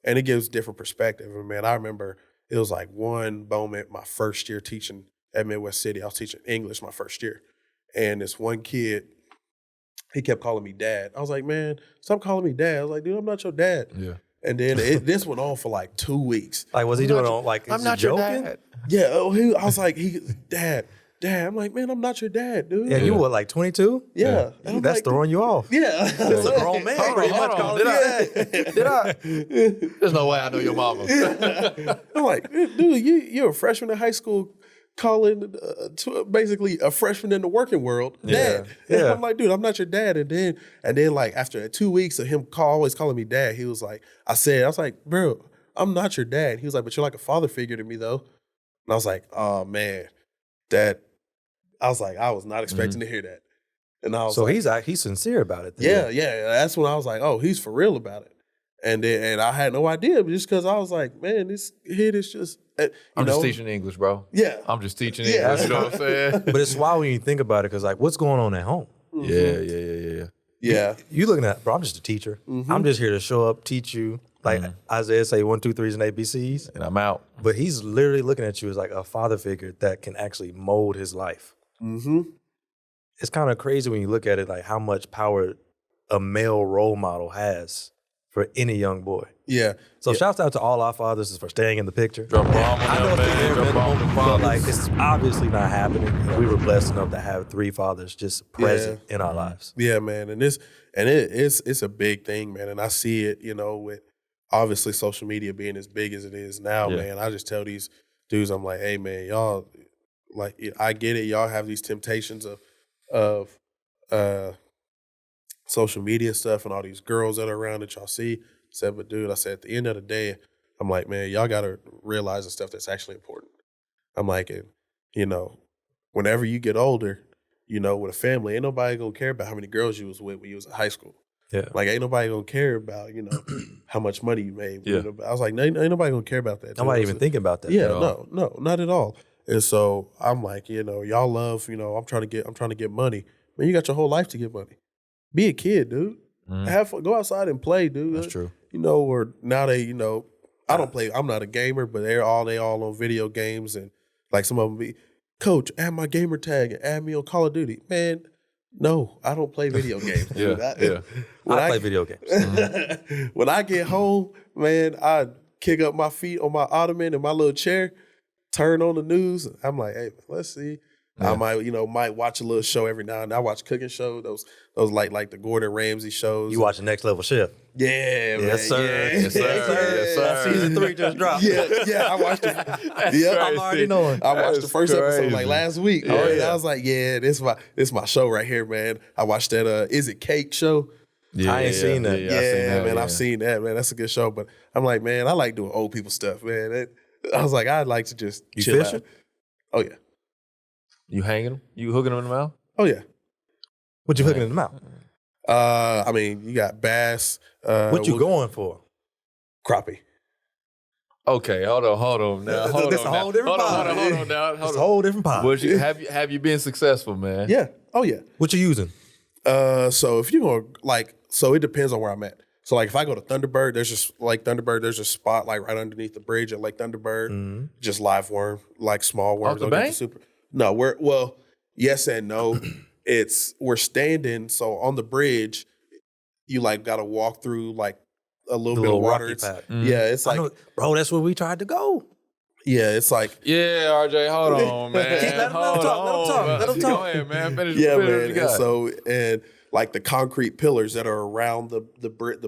and it gives different perspective. And man, I remember. It was like one moment my first year teaching at Midwest City. I was teaching English my first year. And this one kid, he kept calling me dad. I was like, man, stop calling me dad. I was like, dude, I'm not your dad. Yeah. And then this went on for like 2 weeks. Like, was he doing on like, I'm not your dad. Yeah. I was like, dad. I'm like, man, I'm not your dad, dude. Yeah, you were like 22? Yeah. That's throwing you off. Yeah. That's a grown man. Did I? There's no way I know your mama. I'm like, dude, you're a freshman in high school calling basically a freshman in the working world dad. Yeah. I'm like, dude, I'm not your dad. And then like after 2 weeks of him always calling me dad, he was like, I was like, bro, I'm not your dad. He was like, but you're like a father figure to me though. And I was like, oh man, I was not expecting to hear that. And I was he's sincere about it then. Yeah. That's when I was like, oh, he's for real about it. And I had no idea, but just because I was like, man, this kid is just, I'm just teaching English, bro. Yeah. I'm just teaching English, you know what I'm saying? But it's wild when you think about it because like, what's going on at home? Yeah. You looking at, bro, I'm just a teacher. I'm just here to show up, teach you. Like Isaiah say 1, 2, 3s and ABCs. And I'm out. But he's literally looking at you as like a father figure that can actually mold his life. It's kind of crazy when you look at it, like how much power a male role model has for any young boy. Yeah. So shouts out to all our fathers for staying in the picture. Drum bomb on them, man. But like it's obviously not happening. And we were blessed enough to have 3 fathers just present in our lives. Yeah, man. And it's a big thing, man. And I see it, with obviously social media being as big as it is now, man. I just tell these dudes, I'm like, hey man, y'all, like, I get it. Y'all have these temptations of social media stuff and all these girls that are around that y'all see. I said, but dude, I said, at the end of the day, I'm like, man, y'all got to realize the stuff that's actually important. I'm like, whenever you get older, with a family, ain't nobody going to care about how many girls you was with when you was in high school. Yeah. Like, ain't nobody going to care about, how much money you made. Yeah. I was like, ain't nobody going to care about that. Nobody even thinking about that. Yeah, no, not at all. And so I'm like, y'all love, I'm trying to get money. Man, you got your whole life to get money. Be a kid, dude. Have fun. Go outside and play, dude. That's true. Or now they, I don't play. I'm not a gamer, but they all on video games, and like some of them be, Coach, add my gamer tag and add me on Call of Duty. Man, no, I don't play video games. I play video games. When I get home, man, I kick up my feet on my ottoman in my little chair, turn on the news. I'm like, hey, let's see. Yeah. I might watch a little show every now and then. I watch cooking shows, those like the Gordon Ramsay shows. You watch the Next Level Chef? Yeah, man. Yes, sir. Yeah. Yes, sir. Season 3 just dropped. Yeah. I watched it. I'm already knowing. I watched the first episode like last week. Yeah. I was like, yeah, this my show right here, man. I watched that Is It Cake show. Yeah, I ain't seen that. Yeah, man, I've seen that, man. That's a good show. But I'm like, man, I like doing old people stuff, man. I was like, I'd like to just chill fishing? out. Oh yeah. You hanging them? You hooking them in the mouth? Oh yeah. What you hooking in the mouth? I mean, you got bass. What you going for? Crappie. Okay, hold on now. Hold That's on a whole different pot. Hold on now. It's a whole different pot. Have you been successful, man? Yeah. Oh yeah. What you using? So if you go so it depends on where I'm at. So like if I go to Thunderbird, there's a spot like right underneath the bridge at Lake Thunderbird, just live worm, like small worms. Off the bank? No, yes and no. We're standing, so on the bridge, you like got to walk through like a little bit of water. Yeah, it's like, bro, that's where we tried to go. yeah, it's like, Yeah, RJ, hold on, man. Let him talk. Let him talk. Go ahead, man. Finish. yeah, finish what man. you got. And like the concrete pillars that are around the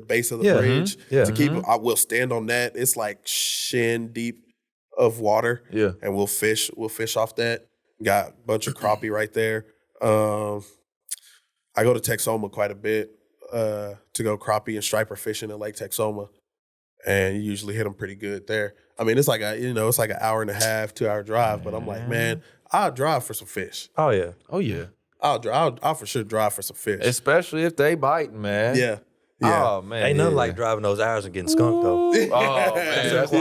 base of the Yeah, bridge yeah. to keep. I will stand on that. It's like shin deep of water. Yeah. and we'll fish off that. Got a bunch of crappie right there. I go to Texoma quite a bit to go crappie and striper fishing in Lake Texoma, and you usually hit them pretty good there. I mean, it's like it's like an hour and a half, 2 hour drive, but I'm like, man, I'll drive for some fish. Oh yeah. Oh yeah. I'll for sure drive for some fish. Especially if they biting, man. Yeah. Oh man. Ain't nothing yeah. like driving those hours and getting skunked though. Oh man. That's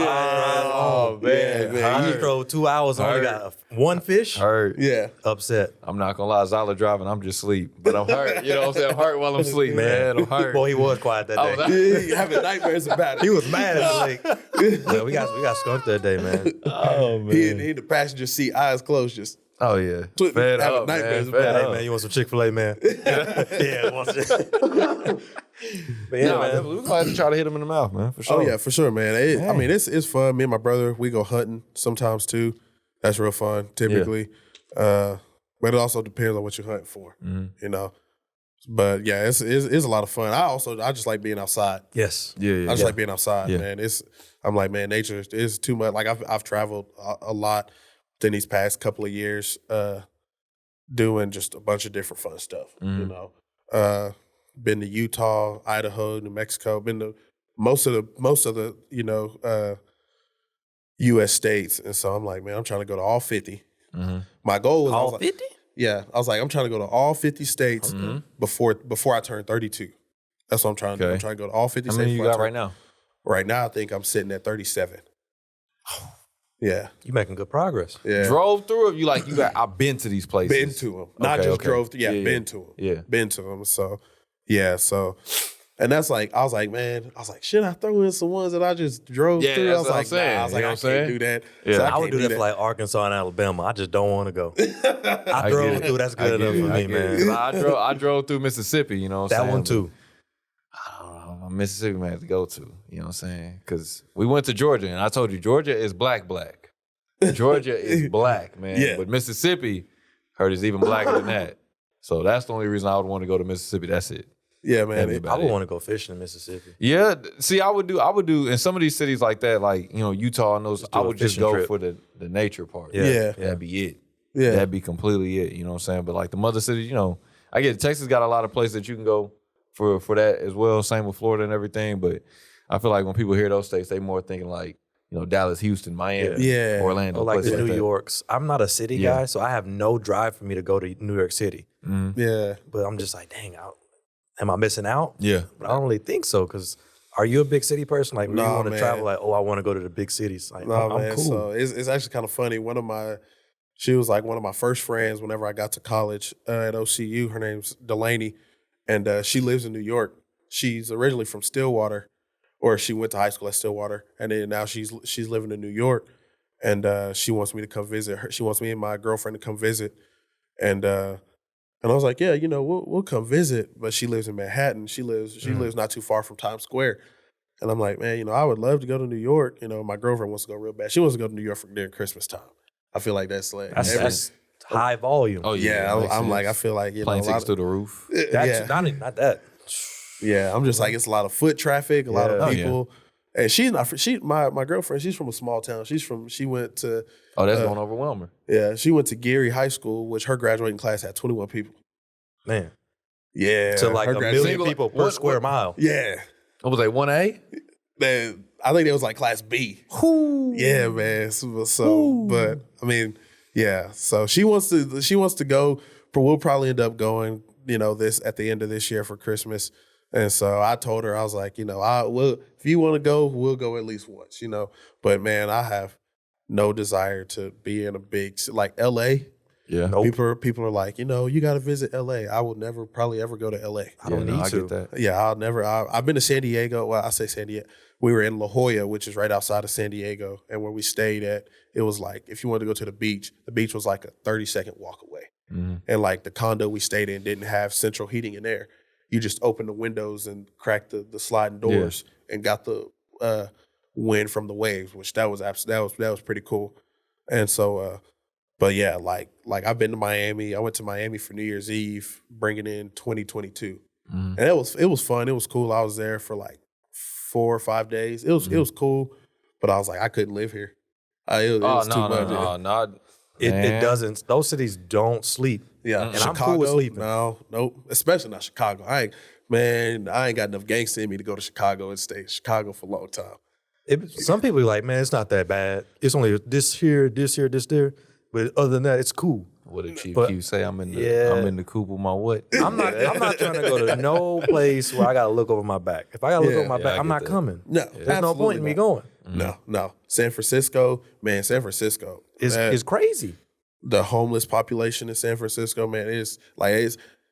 Oh, man. I just drove 2 hours and only got one fish. hurt. Yeah. Upset. I'm not gonna lie, Zyler driving, I'm just asleep. But I'm hurt. You know what I'm saying? I'm hurt while I'm asleep, man. I'm hurt. Boy, he was quiet that I was day. He having nightmares about it. He was mad at the lake. Yeah, we got skunked that day, man. Oh man. He in the passenger seat, eyes closed, just Oh yeah. Having Fed up, nightmares man. about Fed it. Hey up. man, you want some Chick-fil-A, man? Yeah, want some. But yeah, Yeah, man. man. We're gonna have to try to hit him in the mouth, man. For sure. Oh yeah, for sure, man. I mean, it's fun. Me and my brother, we go hunting sometimes too. That's real fun, typically. But it also depends on what you're hunting for, you know. But yeah, it's a lot of fun. I just like being outside. Yes. Yeah. I just like being outside, Yeah. man. I'm like, man, nature is too much. Like I've traveled a lot in these past couple of years, doing just a bunch of different fun stuff. You know, been to Utah, Idaho, New Mexico. Been to most of the U.S. states, and so I'm like, man, I'm trying to go to all 50. My goal was All 50? Yeah, I was like, I'm trying to go to all 50 states before I turn 32. That's what I'm trying to do. I'm trying to go to all 50 How states. many you before I got turn- right now? Right now, I think I'm sitting at 37. Yeah, You making good progress. yeah. Drove through it. I've been to these places. Been to them, not Okay, just okay. drove. Yeah, been to them. Yeah. been to them. So, yeah, and that's like, I was like, man, should I throw in some ones that I just drove Yeah, through? that's I was what I'm like, saying. nah. I was You like, know I what I'm saying? can't do that. Yeah. So I would can't do that for like Arkansas and Alabama. I just don't want to go. I get drove it. through. That's I good get enough it. for I me, get it. man. I drove through Mississippi, you know what I'm That saying? one too. I don't know, Mississippi man had to go to, you know what I'm saying? Because we went to Georgia, and I told you, Georgia is black. Georgia is black, man. Yeah. But Mississippi, heard is even blacker than that. So that's the only reason I would want to go to Mississippi. That's it. Yeah, man. That'd be it- bad. I would want to go fishing in Mississippi. Yeah, see, I would do in some of these cities like that, like, you know, Utah and those, do I a would just fishing go trip. for the nature part. Yeah. That'd be it. Yeah. That'd be completely it. You know what I'm saying? But like the mother cities, you know, I get it. Texas got a lot of places that you can go for that as well. Same with Florida and everything. But I feel like when people hear those states, they more thinking like, you know, Dallas, Houston, Miami, Yeah. Orlando, Or like places the New that. Yorks. I'm not a city Yeah. guy, so I have no drive for me to go to New York City. Yeah. But I'm just like, dang, am I missing out? Yeah. But I don't really think so, because are you a big city person? Like, when you Nah, want to man. travel, like, I want to go to the big cities. Like, No, I'm man. cool. So it's actually kind of funny. She was like one of my first friends whenever I got to college at OCU. Her name's Delaney, and she lives in New York. She's originally from Stillwater, or she went to high school at Stillwater, and then now she's living in New York, and she wants me to come visit her. She wants me and my girlfriend to come visit, and I was like, yeah, you know, we'll come visit. But she lives in Manhattan. She lives not too far from Times Square. And I'm like, man, you know, I would love to go to New York. You know, my girlfriend wants to go real bad. She wants to go to New York during Christmas time. I feel like that's like That's high volume. Oh, yeah. that makes I'm like, I sense. feel like, you Plane know, tickets through the roof. yeah, Not that. yeah. I'm just like, it's a lot of foot traffic, a lot Yeah. of Oh, yeah. people. And she's not. My girlfriend. She's from a small town. She went to. Oh, that's going to overwhelm her. Yeah, she went to Geary High School, which her graduating class had 21 people. Man. Yeah, To like her a graduating- million people per square mile. Yeah, What was that, 1A? man. I think it was like class B. Yeah, man. But I mean, yeah. So she wants to go. But we'll probably end up going this at the end of this year for Christmas. And so I told her, I was like, if you want to go, we'll go at least once, But man, I have no desire to be in a big like LA. Yeah. Nope. People are like, you got to visit LA. I will never probably ever go to LA. I don't need I to. get that. Yeah, I'll never. I've been to San Diego. Well, I say San Diego. We were in La Jolla, which is right outside of San Diego. And where we stayed at, it was like, if you wanted to go to the beach was like a 30-second walk away. Mm-hmm. And like the condo we stayed in didn't have central heating and air. You just opened the windows and cracked the sliding doors and got the wind from the waves, which that was pretty cool. And so, but yeah, like I've been to Miami. I went to Miami for New Year's Eve, bringing in 2022, and it was fun. It was cool. I was there for like 4 or 5 days. It was cool, but I was like, I couldn't live here. It was too much. It doesn't. Those cities don't sleep. Yeah, And Chicago, I'm cool with sleeping. No, nope. Especially not Chicago. I ain't got enough gangsta in me to go to Chicago and stay in Chicago for a long time. Some people are like, man, it's not that bad. It's only this here, this here, this there. But other than that, it's cool. What did Chief But- Q say? I'm in the coop with my what? I'm not trying to go to no place where I gotta look over my back. If I gotta look over my I back, I'm get not that. coming. No, There's no point in me going. No. San Francisco, It's crazy. the homeless population in San Francisco, man,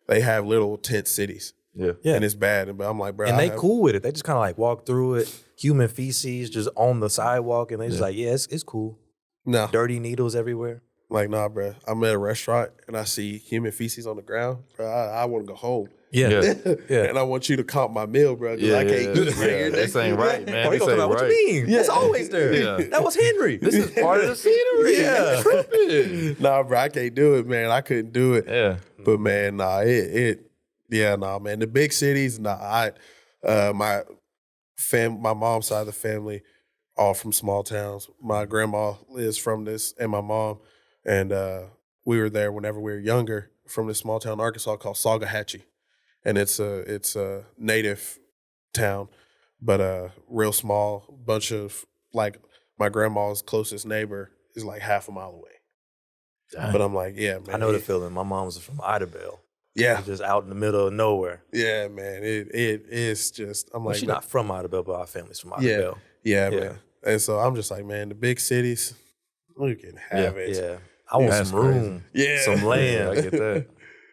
they have little tent cities. Yeah. Yeah. And it's bad. But I'm like, bro, And they cool with it. They just kind of like walk through it. Human feces just on the sidewalk, and they just like, yeah, it's cool. No, Dirty needles everywhere. like, nah, bro. I'm at a restaurant and I see human feces on the ground. Bro, I want to go home. Yeah. Yeah. And I want you to comp my meal, bro, because I can't eat right here. This ain't right, man. Oh, you This talking ain't about what right. you mean? That's always there. Yeah. That was Henry. This is part of the scenery. Yeah. Tripping. Nah, bro, I can't do it, man. I couldn't do it. Yeah. But man, nah, man. The big cities, nah. My mom's side of the family, all from small towns. My grandma is from this, and my mom, and we were there whenever we were younger from this small town in Arkansas called Salgahatchee, and it's a native town, but real small. Bunch of like my grandma's closest neighbor is like half a mile away. Dang. But I'm like, yeah, man. I know the feeling. My mom was from Idabel. Yeah, Just out in the middle of nowhere. yeah, man. It is just. I'm Well, like, she's not from Idabel, but our family's from Yeah. Idabel. yeah, Yeah. man. And so I'm just like, man, the big cities, we can have it. Yeah. I want That's some room. Yeah. Some Yeah, land. I get that.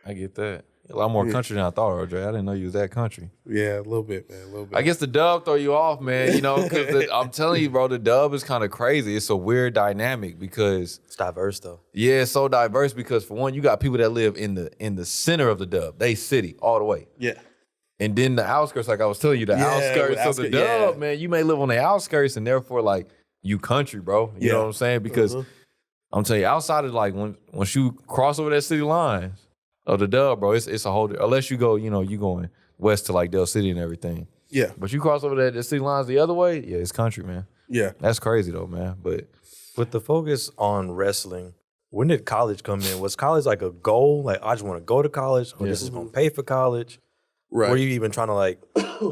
I get that. A lot more country than I thought, RJ. I didn't know you was that country. Yeah, a little bit, man, a little bit. I guess the dub throw you off, man. Because I'm telling you, bro, the dub is kind of crazy. It's a weird dynamic because It's diverse though. it's so diverse. Because for one, you got people that live in the center of the dub, they city all the way, Yeah, and then the outskirts, like I was telling you, the Yeah, outskirts of the outskirts, dub, yeah. man. You may live on the outskirts, and therefore, like you country, bro. You Yeah. know what I'm saying? Because I'm telling you, outside of like once you cross over that city lines of the dub, bro, it's a whole. Unless you go, you going west to like Del City and everything. yeah, But you cross over the city lines the other way, yeah, it's country, man. yeah. That's crazy though, man. But With the focus on wrestling, when did college come in? Was college like a goal? Like, I just want to go to college, or this is going to pay for college? Right. Were you even trying to like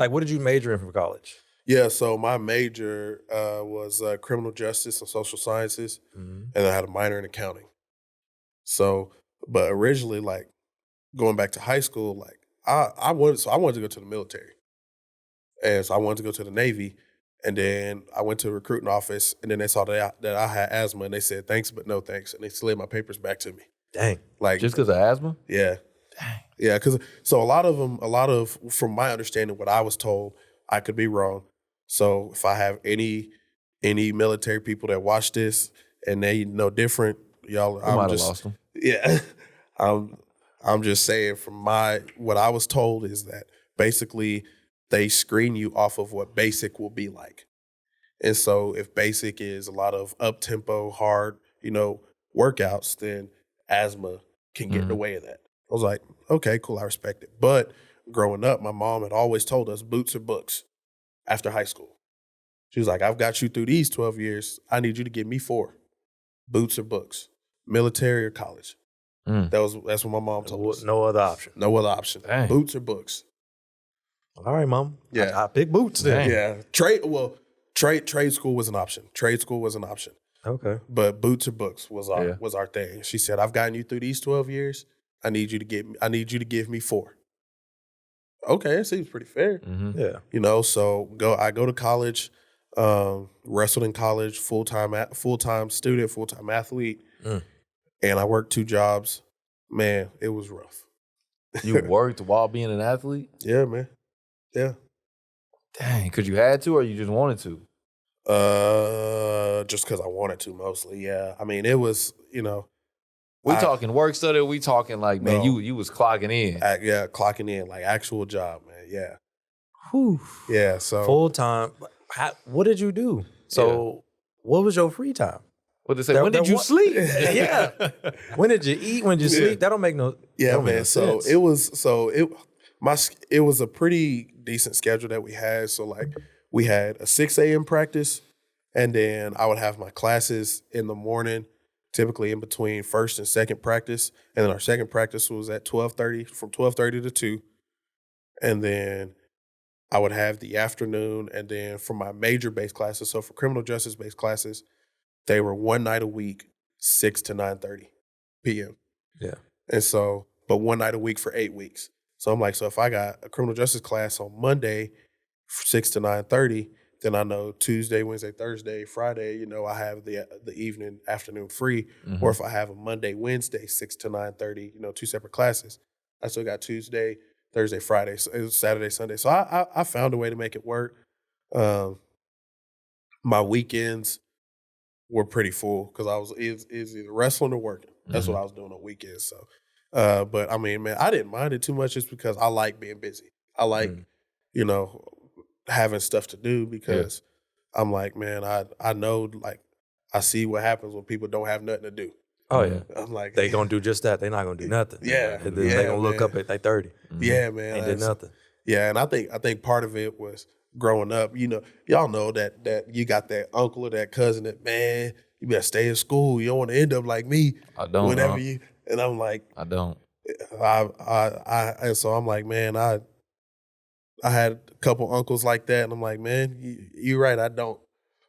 what did you major in for college? Yeah, so my major was criminal justice and social sciences, and I had a minor in accounting. So, but originally, like going back to high school, like I wanted to go to the military, and so I wanted to go to the Navy, and then I went to a recruiting office, and then they saw that I had asthma, and they said thanks but no thanks, and they slid my papers back to me. Dang. Like just because of asthma? yeah. Yeah, because so a lot of, from my understanding, what I was told, I could be wrong. So if I have any military people that watch this and they know different, y'all, I might have lost them. yeah, I'm just saying from what I was told is that basically they screen you off of what basic will be like. And so if basic is a lot of up-tempo, hard, workouts, then asthma can get in the way of that. I was like, okay, cool, I respect it. But growing up, my mom had always told us boots or books after high school. She was like, I've got you through these 12 years. I need you to give me 4. Boots or books, military or college. That's what my mom told us. No other option. No other option. Dang. Boots or books. All right, mom. Yeah. I pick boots then. Yeah. Trade school was an option. Trade school was an option. Okay. But boots or books was our thing. She said, I've gotten you through these 12 years. I need you to give me 4. Okay, it seems pretty fair. Mm-hmm. Yeah. You know, so I go to college, wrestled in college, full-time student, full-time athlete, and I worked 2 jobs. Man, it was rough. You worked while being an athlete? Yeah, man. Yeah. Dang, because you had to or you just wanted to? Just because I wanted to mostly. Yeah. I mean, it was, you know. We talking work study, we talking like, man, No. you was clocking in. Yeah, clocking in, like actual job, man. Yeah. Whew. Yeah. So Full time. What did you do? So what was your free time? What they say? When did you sleep? Yeah. When did you eat? When did you sleep? That don't make no. yeah, don't make man. no So sense. it was a pretty decent schedule that we had. So like we had a 6 a.m. practice, and then I would have my classes in the morning, typically in between first and second practice. And then our second practice was at 12:30, from 12:30 to 2. And then I would have the afternoon, and then for my major-based classes, so for criminal justice-based classes, they were one night a week, 6 to 9:30 p.m. Yeah. And so, but one night a week for 8 weeks. So I'm like, so if I got a criminal justice class on Monday, 6 to 9:30, then I know Tuesday, Wednesday, Thursday, Friday, you know, I have the evening, afternoon free. Mm-hmm. Or if I have a Monday, Wednesday, 6 to 9:30, you know, 2 separate classes, I still got Tuesday, Thursday, Friday, so it was Saturday, Sunday. So I found a way to make it work. My weekends were pretty full because it was either wrestling or working. That's what I was doing on weekends. So, but I mean, man, I didn't mind it too much just because I like being busy. I like, you know, having stuff to do because I'm like, man, I know, like, I see what happens when people don't have nothing to do. Oh yeah. I'm like, They gonna do just that. They're not gonna do nothing. Yeah. They gonna look man. up at like 30. Yeah, man. Ain't did nothing. Yeah, and I think part of it was growing up. You know, y'all know that you got that uncle or that cousin that, man, you better stay in school. You don't want to end up like me. I don't. Whenever you, and I'm like, I don't. and so I'm like, man, I had a couple uncles like that, and I'm like, man, you're right, I don't.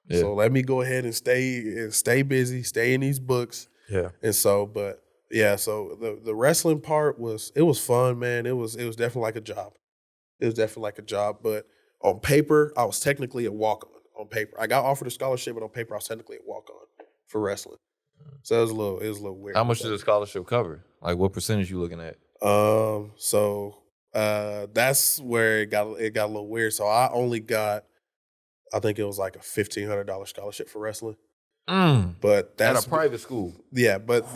Yeah. So let me go ahead and stay busy, stay in these books. Yeah. And so, but yeah, so the wrestling part was fun, man. It was definitely like a job. It was definitely like a job, but on paper, I was technically a walk-on. On paper, I got offered a scholarship, but on paper, I was technically a walk-on for wrestling. So it was a little weird. How much did the scholarship cover? Like, what percentage you looking at? So that's where it got a little weird. So I only got, I think it was like a $1,500 scholarship for wrestling. But that's at a private school. Yeah, but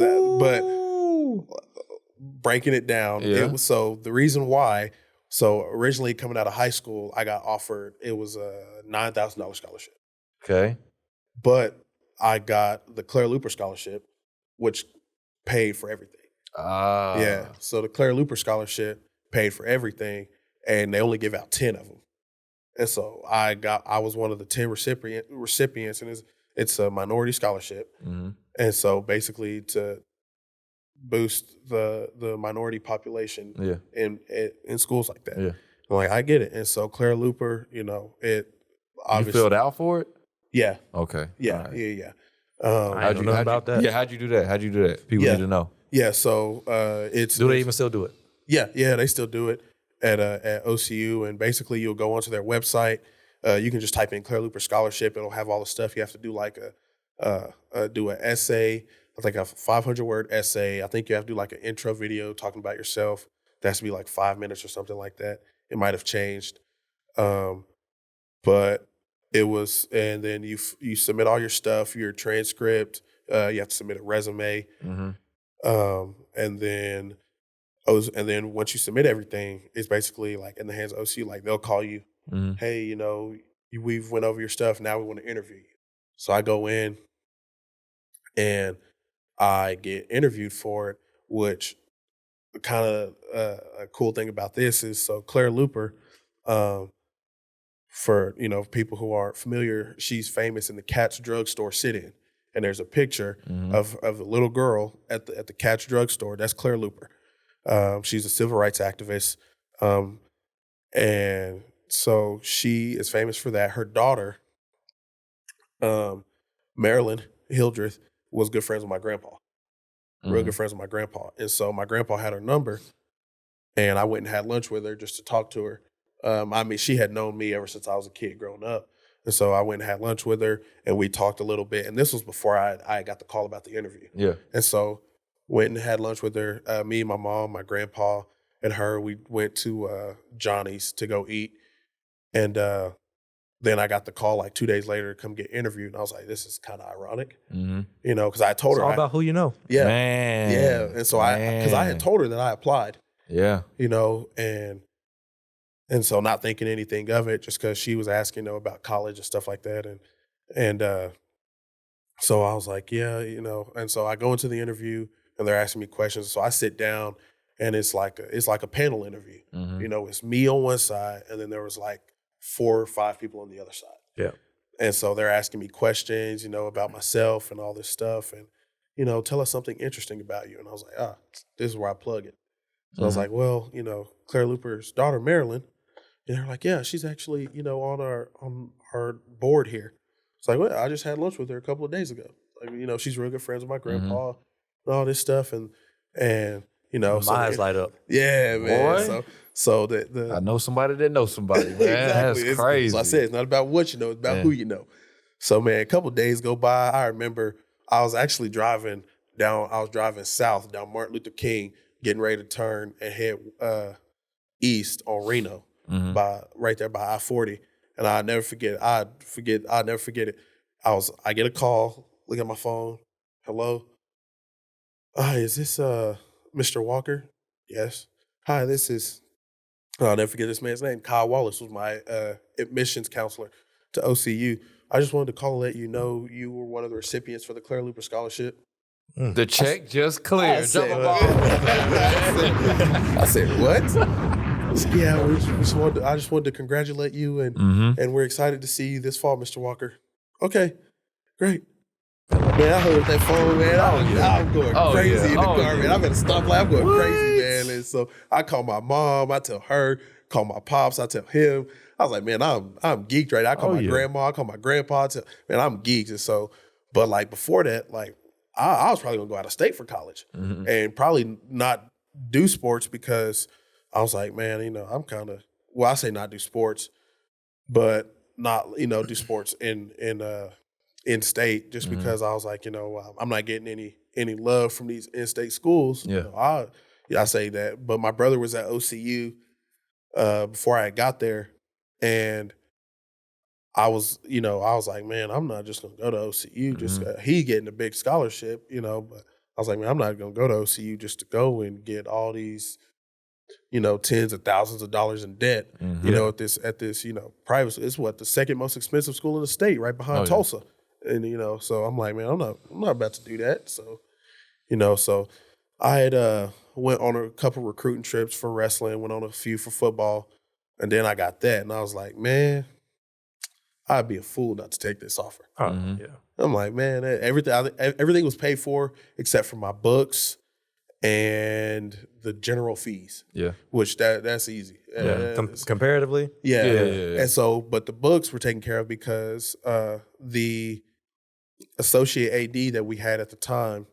breaking it down, it was, so the reason why. So originally coming out of high school, I got offered, it was a $9,000 scholarship. Okay. But I got the Claire Looper scholarship, which paid for everything. Yeah. So the Claire Looper scholarship paid for everything, and they only give out 10 of them. And so I was one of the 10 recipients, and it's a minority scholarship. Mm-hmm. And so basically to boost the minority population in schools like that. Yeah. I'm like, I get it. And so Claire Looper, you know, it obviously. You filled out for it? Yeah. Okay. Yeah. Right. Yeah. How'd you know about that? Yeah, how'd you do that? People need to know. Yeah. So Do they even still do it? Yeah. Yeah. They still do it at OCU. And basically you'll go onto their website. You can just type in Claire Looper Scholarship. It'll have all the stuff. You have to do like do an essay. I think a 500-word essay. I think you have to do like an intro video talking about yourself. That has to be like 5 minutes or something like that. It might have changed. But it was, and then you submit all your stuff, your transcript. You have to submit a resume. Mm-hmm. And then once you submit everything, it's basically like in the hands of OCU. Like they'll call you, hey, you know, we've went over your stuff. Now we want to interview you. So I go in and I get interviewed for it, which kind of a cool thing about this is, so Claire Looper, for, you know, people who aren't familiar, she's famous in the Cat's drugstore sit-in. And there's a picture of a little girl at the Cat's drugstore. That's Claire Looper. She's a civil rights activist. And so she is famous for that. Her daughter, Marilyn Hildreth, was good friends with my grandpa. real good friends with my grandpa. And so my grandpa had her number, and I went and had lunch with her just to talk to her. I mean, she had known me ever since I was a kid growing up. And so I went and had lunch with her, and we talked a little bit. And this was before I got the call about the interview. Yeah. And so went and had lunch with her. Me, my mom, my grandpa, and her. We went to Johnny's to go eat. And then I got the call like 2 days later to come get interviewed. And I was like, this is kind of ironic, you know, because I told It's her. all about who you know. Yeah. Man. Yeah. And so because I had told her that I applied. Yeah. You know, and so not thinking anything of it, just because she was asking, you know, about college and stuff like that. And so I was like, yeah, you know, and so I go into the interview and they're asking me questions. So I sit down and it's like a panel interview. You know, it's me on one side and then there was like 4 or 5 people on the other side. Yeah. And so they're asking me questions, you know, about myself and all this stuff. And, you know, tell us something interesting about you. And I was like, this is where I plug it. So I was like, well, you know, Claire Luper's daughter, Marilyn. And they're like, yeah, she's actually, you know, on our board here. It's like, well, I just had lunch with her a couple of days ago. Like, you know, she's real good friends with my grandpa and all this stuff. And you know. My eyes light up. Yeah, man. Boy. So the I know somebody that knows somebody, man. exactly. That's crazy. So I said, it's not about what you know, it's about who you know. So, man, a couple of days go by. I remember I was actually driving south down Martin Luther King, getting ready to turn and head east on Reno, right there by I-40. And I'll never forget it. I get a call, look at my phone. Hello? Hi, is this Mr. Walker? Yes. Hi, this is, I'll never forget this man's name. Kyle Wallace was my admissions counselor to OCU. I just wanted to call and let you know you were one of the recipients for the Claire Luper Scholarship. The check just cleared. I said, what? Yeah, I just wanted to congratulate you, and we're excited to see you this fall, Mr. Walker. Okay, great. Man, I heard that phone, man. I'm going crazy in the car, man. I'm at a stoplight. I'm going crazy, man. And so I call my mom. I tell her. Call my pops. I tell him. I was like, man, I'm geeked right now. I call my grandma. I call my grandpa. Man, I'm geeked. And so, but like before that, like I was probably gonna go out of state for college and probably not do sports because I was like, man, you know, I'm kind of, well, I say not do sports, but not, you know, do sports in state just because I was like, you know, I'm not getting any love from these in-state schools. Yeah. You know, I say that, but my brother was at OCU before I got there, and I was like, man, I'm not just gonna go to OCU. Just he getting a big scholarship, you know, but I was like, man, I'm not gonna go to OCU just to go and get all these, you know, tens of thousands of dollars in debt. You know, at this, you know, private school. It's the second most expensive school in the state, right behind Tulsa. And, you know, so I'm like, man, I'm not about to do that. So, you know, so I had went on a couple recruiting trips for wrestling, went on a few for football, and then I got that. And I was like, man, I'd be a fool not to take this offer. Yeah. I'm like, man, everything was paid for except for my books and the general fees. Yeah. Which that's easy. Yeah. Comparatively? Yeah. And so, but the books were taken care of because the associate AD that we had at the time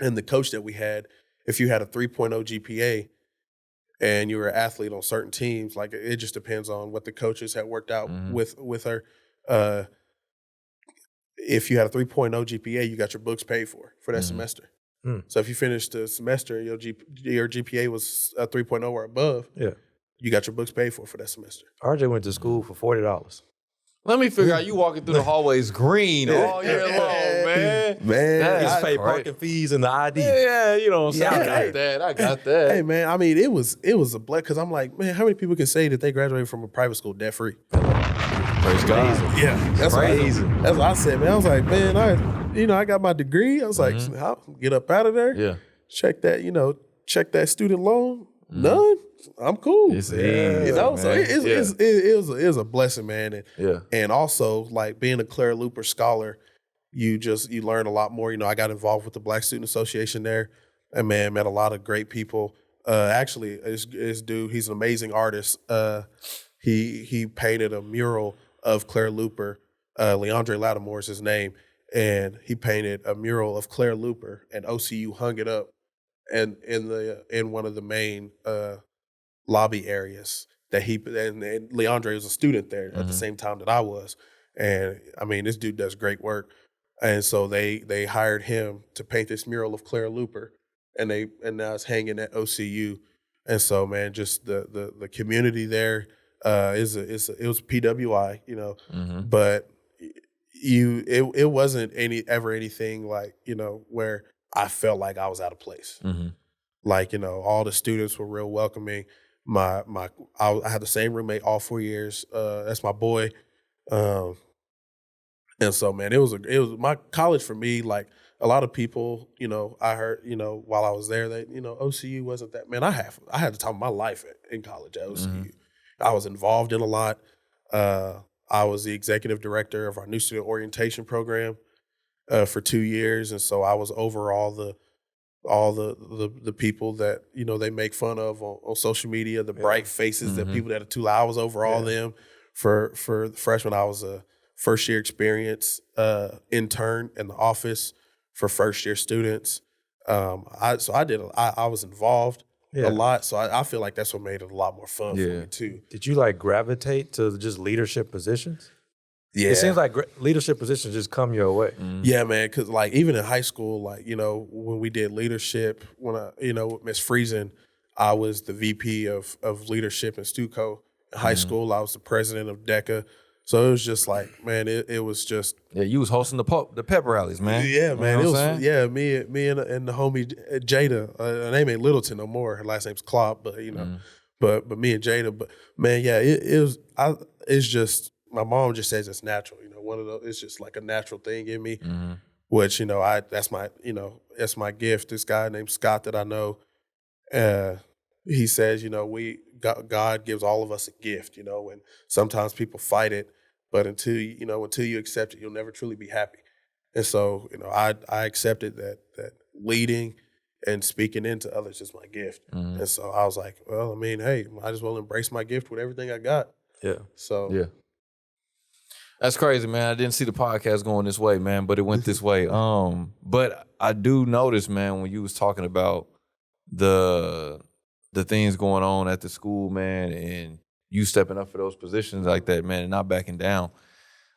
and the coach that we had, if you had a 3.0 GPA and you were an athlete on certain teams, like it just depends on what the coaches had worked out with her. If you had a 3.0 GPA, you got your books paid for that semester. So if you finished the semester and your GPA was a 3.0 or above, you got your books paid for that semester. RJ went to school for $40. Let me figure out you walking through the hallways green all year long, man. Man, Just pay parking fees and the ID. Yeah, you know what I'm saying? I got that. Hey, man, I mean, it was a blessing because I'm like, man, how many people can say that they graduated from a private school debt-free? Praise God. Yeah. That's crazy. That's what I said, man. I was like, man, I got my degree. I was like, I'll get up out of there. Yeah. Check that student loan. None. I'm cool. It's easy, you know, man. so it was a blessing, man. And also like being a Claire Luper scholar, you learn a lot more. You know, I got involved with the Black Student Association there, and man, met a lot of great people. Actually, this dude, he's an amazing artist. He painted a mural of Claire Luper. Leandre Lattimore is his name, and he painted a mural of Claire Looper, and OCU hung it up and in one of the main lobby areas that and Leandre was a student there at the same time that I was. And I mean, this dude does great work. And so they hired him to paint this mural of Claire Looper, and now it's hanging at OCU. And so, man, just the community there it was PWI, you know, but it wasn't ever anything like, you know, where I felt like I was out of place. Like, you know, all the students were real welcoming. I had the same roommate all 4 years. That's my boy. And so, man, it was my college for me. Like a lot of people, you know, I heard, you know, while I was there, that, you know, OCU wasn't that. Man, I had the time of my life in college at OCU. I was involved in a lot. I was the executive director of our new student orientation program for 2 years, and so I was over all the people that, you know, they make fun of on social media, the bright faces that people that are too loud. I was over all them. For the freshman, I was a first year experience intern in the office for first year students. I was involved a lot, so I feel like that's what made it a lot more fun for me too. Did you like gravitate to just leadership positions? Yeah, it seems like leadership positions just come your way. Yeah, man, because like even in high school, like, you know, when we did leadership, when you know, with Miss Friesen, I was the VP of leadership in Stuco. In high school, I was the president of DECA. So it was just like, man, it was just. Yeah, you was hosting the pep rallies, man. Yeah, man. You know it was, yeah, me and the homie Jada. Her name ain't Littleton no more. Her last name's Klopp, but, you know, but me and Jada. But, man, yeah, it's just, my mom just says it's natural. You know, one of those, it's just like a natural thing in me, which, you know, that's my gift. This guy named Scott that I know, he says, you know, God gives all of us a gift, you know, and sometimes people fight it, but until you accept it, you'll never truly be happy. And so, you know, I accepted that leading and speaking into others is my gift. And so I was like, well, I mean, hey, might as well embrace my gift with everything I got. Yeah. So yeah. That's crazy, man. I didn't see the podcast going this way, man, but it went this way. But I do notice, man, when you was talking about the things going on at the school, man, and you stepping up for those positions like that, man, and not backing down.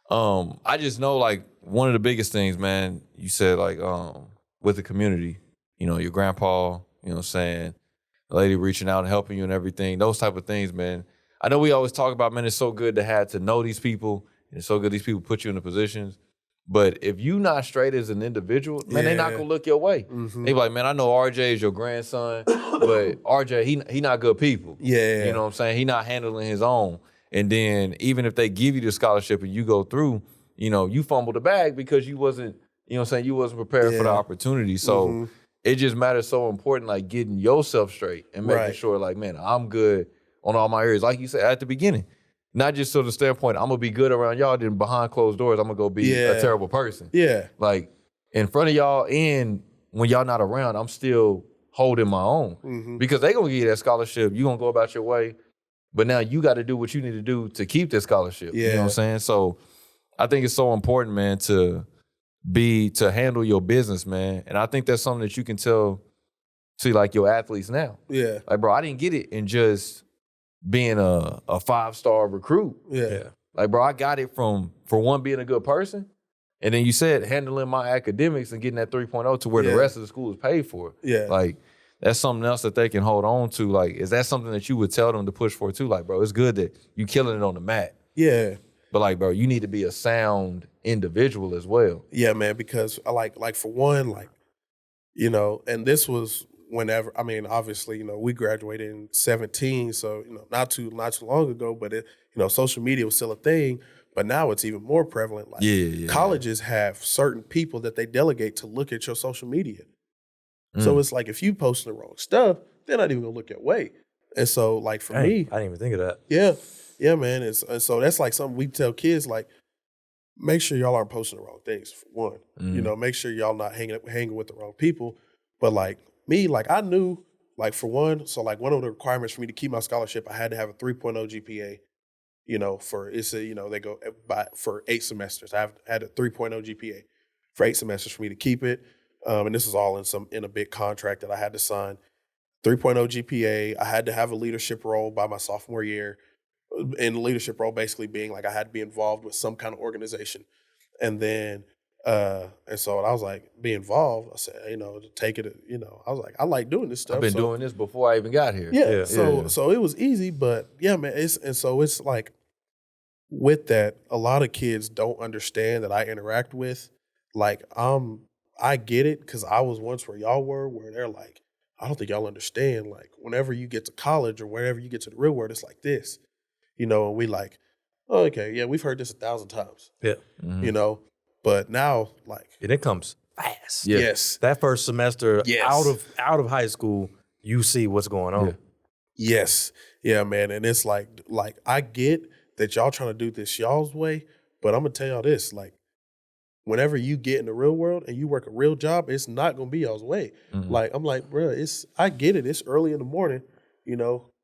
I just know, like, one of the biggest things, man, you said, like, with the community, you know, your grandpa, you know what I'm saying, the lady reaching out and helping you and everything, those type of things, man. I know we always talk about, man, it's so good to know these people, and it's so good these people put you in the positions. But if you not straight as an individual, man, they not gonna look your way. They be like, man, I know RJ is your grandson, but RJ, he not good people. Yeah. You know what I'm saying? He not handling his own. And then even if they give you the scholarship and you go through, you know, you fumble the bag because you wasn't, you know what I'm saying, you wasn't prepared for the opportunity. So it just matters so important, like getting yourself straight and making sure, like, man, I'm good on all my areas. Like you said at the beginning. Not just to the standpoint, I'm going to be good around y'all, then behind closed doors, I'm going to go be a terrible person. Yeah. Like, in front of y'all and when y'all not around, I'm still holding my own. Because they going to give you that scholarship. You going to go about your way. But now you got to do what you need to do to keep that scholarship. Yeah. You know what I'm saying? So I think it's so important, man, to handle your business, man. And I think that's something that you can tell to, like, your athletes now. Yeah. Like, bro, I didn't get it in just being a 5-star recruit. Yeah. Like, bro, I got it for one, being a good person. And then you said handling my academics and getting that 3.0 to where the rest of the school is paid for. Yeah. Like, that's something else that they can hold on to. Like, is that something that you would tell them to push for too? Like, bro, it's good that you killing it on the mat. Yeah. But, like, bro, you need to be a sound individual as well. Yeah, man, because I like for one, like, you know, and this was whenever, I mean, obviously, you know, we graduated in 2017, so, you know, not too long ago, but it, you know, social media was still a thing, but now it's even more prevalent. Like, colleges have certain people that they delegate to look at your social media. So it's like, if you posting the wrong stuff, they're not even gonna look your way. And so, like, for me, I didn't even think of that. Yeah, man. And so that's like something we tell kids, like, make sure y'all aren't posting the wrong things, for one. You know, make sure y'all not hanging with the wrong people. But, like, me, like, I knew, like, for one, so, like, one of the requirements for me to keep my scholarship, I had to have a 3.0 GPA, you know, for 8 semesters. I had a 3.0 GPA. for 8 semesters for me to keep it. And this was all in a big contract that I had to sign. 3.0 GPA. I had to have a leadership role by my sophomore year. And the leadership role basically being like I had to be involved with some kind of organization. And then, and so I was like, be involved. I said, to take it, I was like, I like doing this stuff. I've been doing this before I even got here. Yeah. So it was easy, but yeah, man. So it's like with that, a lot of kids don't understand that I interact with. Like, I get it because I was once where y'all were, where they're like, I don't think y'all understand. Like, whenever you get to college or whenever you get to the real world, it's like this, and we like, oh, okay, yeah, we've heard this 1,000 times. Yeah. Mm-hmm. But now, like, and it comes fast. Yeah. Yes. That first semester Yes. out of high school, you see what's going on. Yeah. Yes. Yeah, man. And it's like I get that y'all trying to do this y'all's way, but I'm gonna tell y'all this, like, whenever you get in the real world and you work a real job, it's not gonna be y'all's way. Mm-hmm. Like, I'm like, bro, I get it. It's early in the morning,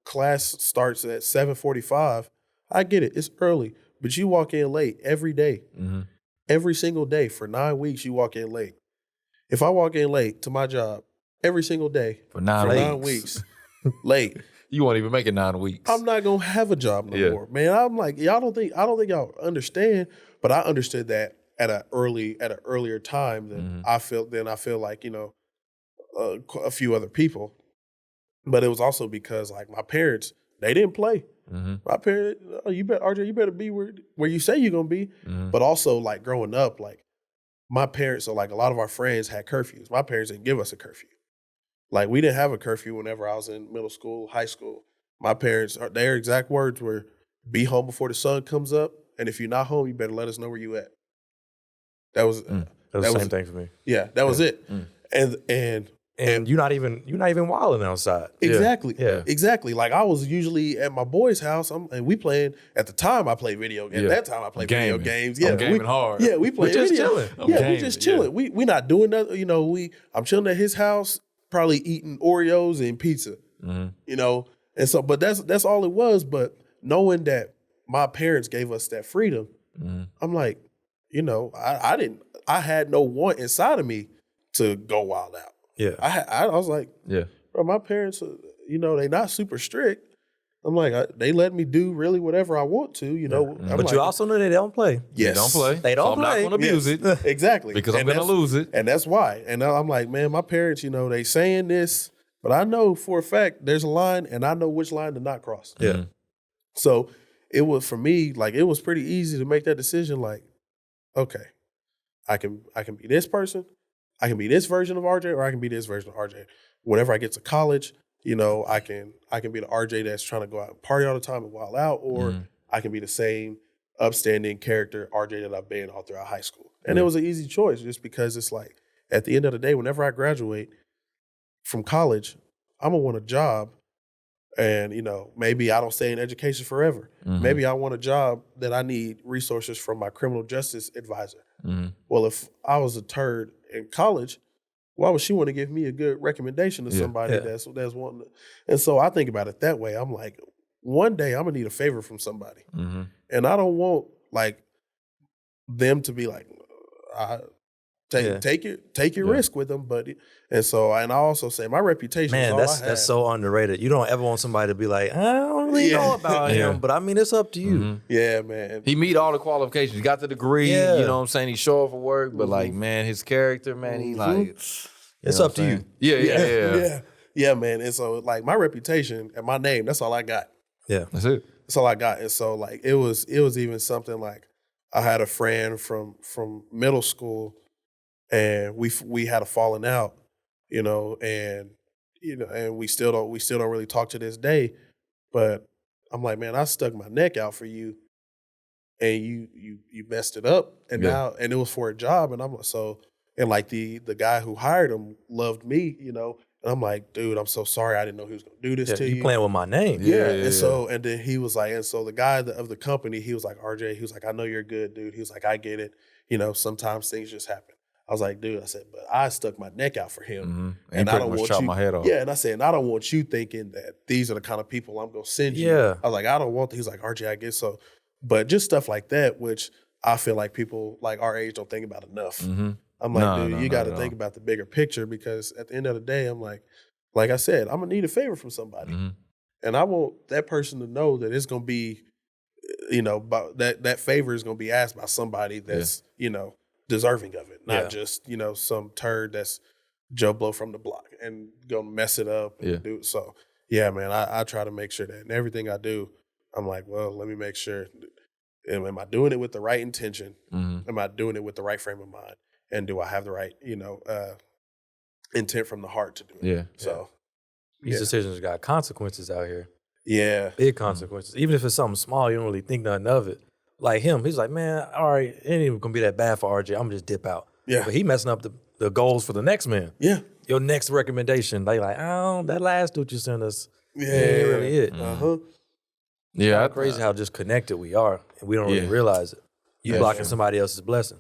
class starts at 7:45. I get it. It's early, but you walk in late every day. Mm-hmm. Every single day for 9 weeks, you walk in late. If I walk in late to my job every single day For 9 weeks late, You won't even make it 9 weeks. I'm not gonna have a job no more, man. I'm like, I don't think y'all understand, but I understood that at an earlier time than I feel like a few other people, but it was also because like my parents, they didn't play. Mm-hmm. My parents, RJ, you better be where you say you're gonna be. Mm-hmm. But also like growing up, like my parents, so like a lot of our friends had curfews. My parents didn't give us a curfew. Like we didn't have a curfew whenever I was in middle school, high school. My parents, their exact words were, be home before the sun comes up. And if you're not home, you better let us know where you at. That was That was the same thing for me. Yeah, that was it. And you're not even wilding outside. Exactly. Yeah. Exactly. Like I was usually at my boy's house and we playing, at the time I played video games. Yeah. At that time I played video games. Yeah. I'm gaming hard. Yeah, we played just video. chilling. I'm Yeah, we gaming, just chilling. We not doing nothing. I'm chilling at his house, probably eating Oreos and pizza. Mm-hmm. And so, but that's all it was. But knowing that my parents gave us that freedom, I'm like, I had no want inside of me to go wild out. Yeah. I was like, bro, my parents, they not super strict. I'm like, they let me do really whatever I want to, I'm But like, you also know they don't play. yes. Don't play. They don't so play. I'm not going to abuse it Exactly. because I'm And going to lose it. And that's why. And I'm like, man, my parents, they saying this, but I know for a fact there's a line and I know which line to not cross. Yeah. So it was, for me, like, it was pretty easy to make that decision. Like, okay, I can be this person. I can be this version of RJ, or I can be this version of RJ. Whenever I get to college, I can be the RJ that's trying to go out and party all the time and wild out, or I can be the same upstanding character RJ that I've been all throughout high school. And it was an easy choice just because it's like, at the end of the day, whenever I graduate from college, I'm gonna want a job. And, maybe I don't stay in education forever. Maybe I want a job that I need resources from my criminal justice advisor. Well, if I was a turd in college, why would she want to give me a good recommendation to somebody that's wanting to? And so I think about it that way. I'm like, one day I'm gonna need a favor from somebody. And I don't want like them to be like, take your risk with them, buddy. And I also say my reputation. Man, that's so underrated. You don't ever want somebody to be like, I don't really know about him, but I mean, it's up to you. Yeah, man. He meet all the qualifications. He got the degree. Yeah. You know what I'm saying? He show up for work, but like, man, his character, man, he like, It's up to you. Yeah. Man. And so like my reputation and my name, that's all I got. Yeah. That's it. That's all I got. And so like it was even something like I had a friend from middle school, and we had a falling out, and we still don't really talk to this day. But I'm like, man, I stuck my neck out for you, and you messed it up, and now it was for a job, and I'm like, so, and like the guy who hired him loved me, and I'm like, dude, I'm so sorry, I didn't know he was gonna do this to you. You playing with my name. Yeah. And then he was like, and so the guy of the company, he was like, RJ, he was like, I know you're good, dude. He was like, I get it. Sometimes things just happen. I was like, dude, I said, but I stuck my neck out for him. And I don't want you. My head off. Yeah, and I said, and I don't want you thinking that these are the kind of people I'm gonna send you. Yeah. I was like, I don't want. He's like, RJ, I guess so. But just stuff like that, which I feel like people like our age don't think about enough. I'm like, No, dude, no, you not got to at think all. about the bigger picture, because at the end of the day, I'm like I said, I'm gonna need a favor from somebody, and I want that person to know that it's gonna be, that favor is gonna be asked by somebody that's deserving of it, not just some turd that's Joe Blow from the block and gonna mess it up and do so. Yeah, man, I try to make sure that in everything I do, I'm like, well, let me make sure. Am I doing it with the right intention? Am I doing it with the right frame of mind? And do I have the right, intent from the heart to do it? Yeah. So These decisions got consequences out here. yeah, Big consequences. Even if it's something small, you don't really think nothing of it. Like him, he's like, man, all right, it ain't even gonna be that bad for RJ. I'm gonna just dip out. Yeah. But he messing up the goals for the next man. yeah, Your next recommendation, they like, oh, that last dude you sent us, yeah, ain't really it. Yeah. It's crazy how just connected we are, and we don't really realize it. You blocking somebody else's blessing.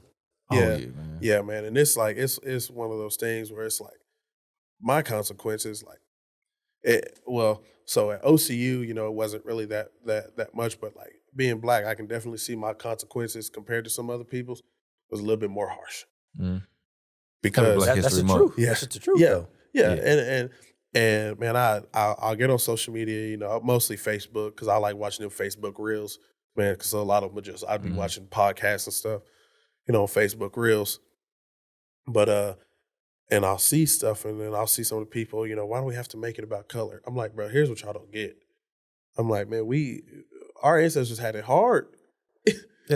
yeah, man. yeah, man. And it's like it's one of those things where it's like my consequences, like so at OCU, it wasn't really that much, but like being black, I can definitely see my consequences compared to some other people's was a little bit more harsh. Because Black That's History the Month. truth. Yeah. That's just the truth, yeah, though. yeah, and man, I'll get on social media, mostly Facebook, because I like watching them Facebook reels, man, because a lot of them are just I'd be watching podcasts and stuff, on Facebook reels, but and I'll see stuff, and then I'll see some of the people, why do we have to make it about color? I'm like, bro, here's what y'all don't get. I'm like, man, our ancestors had it hard.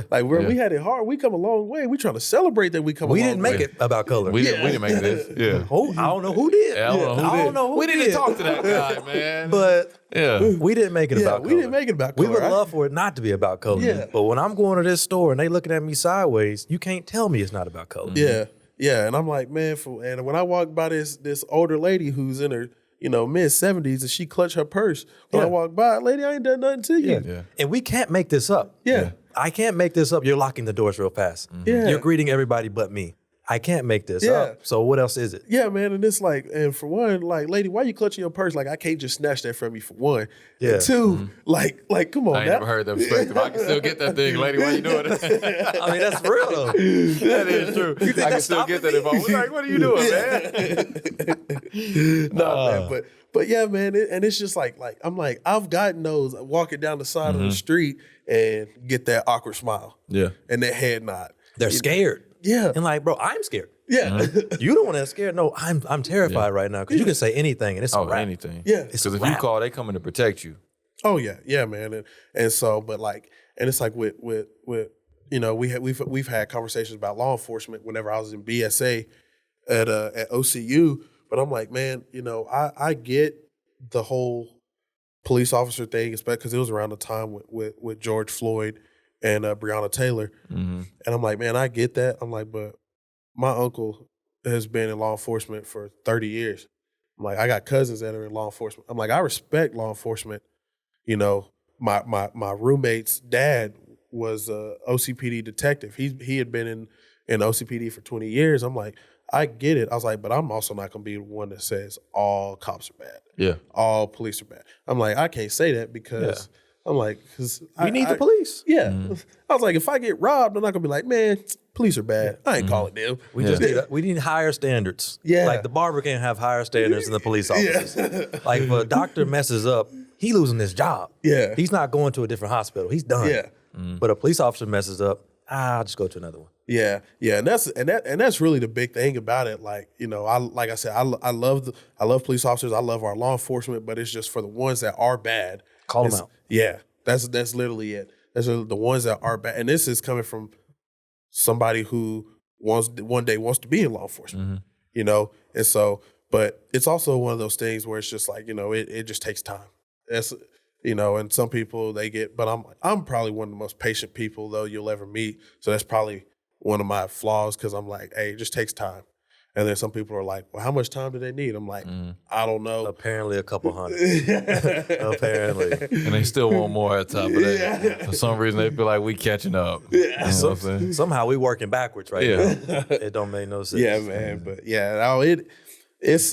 Like we had it hard. We come a long way. We trying to celebrate that we come. We a long didn't make way. it about color. We didn't make this. Yeah. I don't know who did. I don't know who I did. don't know who we did. didn't talk to that guy, man. But yeah. we didn't make it Yeah, about we color. didn't make it about We color. would love for it not to be about color. Yeah. But when I'm going to this store and they looking at me sideways, you can't tell me it's not about color. Yeah, yeah, and I'm like, man, and when I walk by this older lady who's in her mid 70s and she clutched her purse, when I walk by, lady, I ain't done nothing to you. Yeah. And we can't make this up. Yeah. I can't make this up. You're locking the doors real fast. Yeah. You're greeting everybody but me. I can't make this Yeah. up. So what else is it? Yeah, man, and it's like, and for one, like, lady, why you clutching your purse? Like, I can't just snatch that from you, for one. Yeah. And two, like, come on, I ain't now. never heard that perspective. I can still get that thing, lady. Why you doing it? I mean, that's real though. That is true. I can still get that if I was like, what are you doing, man? Man, but yeah, man, and it's just like I'm like, I've gotten those walking down the side of the street and get that awkward smile. Yeah. And that head nod. They're scared. Yeah. And like, bro, I'm scared. Yeah. You don't want to scared. No, I'm terrified right now because you can say anything and it's a wrap. Anything. Yeah. Because if you call, they coming to protect you. Oh yeah, yeah, man, and so, but like, and it's like with we've had conversations about law enforcement whenever I was in BSA at OCU, but I'm like, man, I get the whole police officer thing, especially because it was around the time with George Floyd and Breonna Taylor, and I'm like, man, I get that. I'm like, but my uncle has been in law enforcement for 30 years. I'm like, I got cousins that are in law enforcement. I'm like, I respect law enforcement. My roommate's dad was a OCPD detective. He had been in OCPD for 20 years. I'm like, I get it. I was like, but I'm also not going to be the one that says all cops are bad. Yeah. All police are bad. I'm like, I can't say that because I'm like, because We need the police. Yeah. I was like, if I get robbed, I'm not going to be like, man, police are bad. I ain't calling them. We just need higher standards. Yeah. Like the barber can't have higher standards than the police officers. Like if a doctor messes up, he losing his job. Yeah. He's not going to a different hospital. He's done. Yeah. But a police officer messes up, I'll just go to another one. Yeah, yeah, and that's really the big thing about it. Like, like I said, I love police officers. I love our law enforcement, but it's just for the ones that are bad. Call them out. Yeah, that's literally it. That's the ones that are bad, and this is coming from somebody who one day wants to be in law enforcement. And so, but it's also one of those things where it's just like it just takes time. That's and some people they get, but I'm probably one of the most patient people though you'll ever meet. So that's probably one of my flaws because I'm like, hey, it just takes time. And then some people are like, well, how much time do they need? I'm like, I don't know. Apparently a couple hundred. Apparently. And they still want more at the top of that. For some reason, they feel like we catching up. Yeah. You know what I'm saying? Somehow we working backwards right now. It don't make no sense. Yeah, man. But yeah, no, it's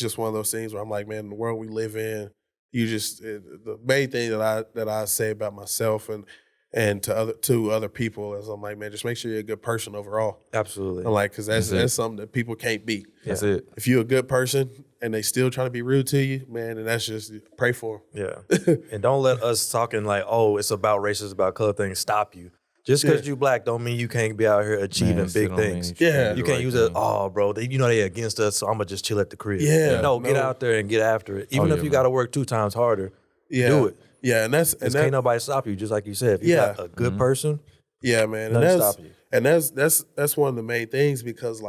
just one of those things where I'm like, man, the world we live in, the main thing that I say about myself and and to other people. As I'm like, man, just make sure you're a good person overall. Absolutely. I'm like, because that's something that people can't beat. That's it. If you're a good person and they still trying to be rude to you, man, and that's just pray for them. Yeah. And don't let us talking like, oh, it's about race, it's about color things stop you. Just because you black don't mean you can't be out here achieving big things. Yeah. You can't use it, oh, bro, they against us, so I'm going to just chill at the crib. Yeah. No, get out there and get after it. Even if you got to work 2 times harder, do it. Yeah, and can't nobody stop you, just like you said. If you got a good person, yeah, man, nothing stop you. And that's one of the main things because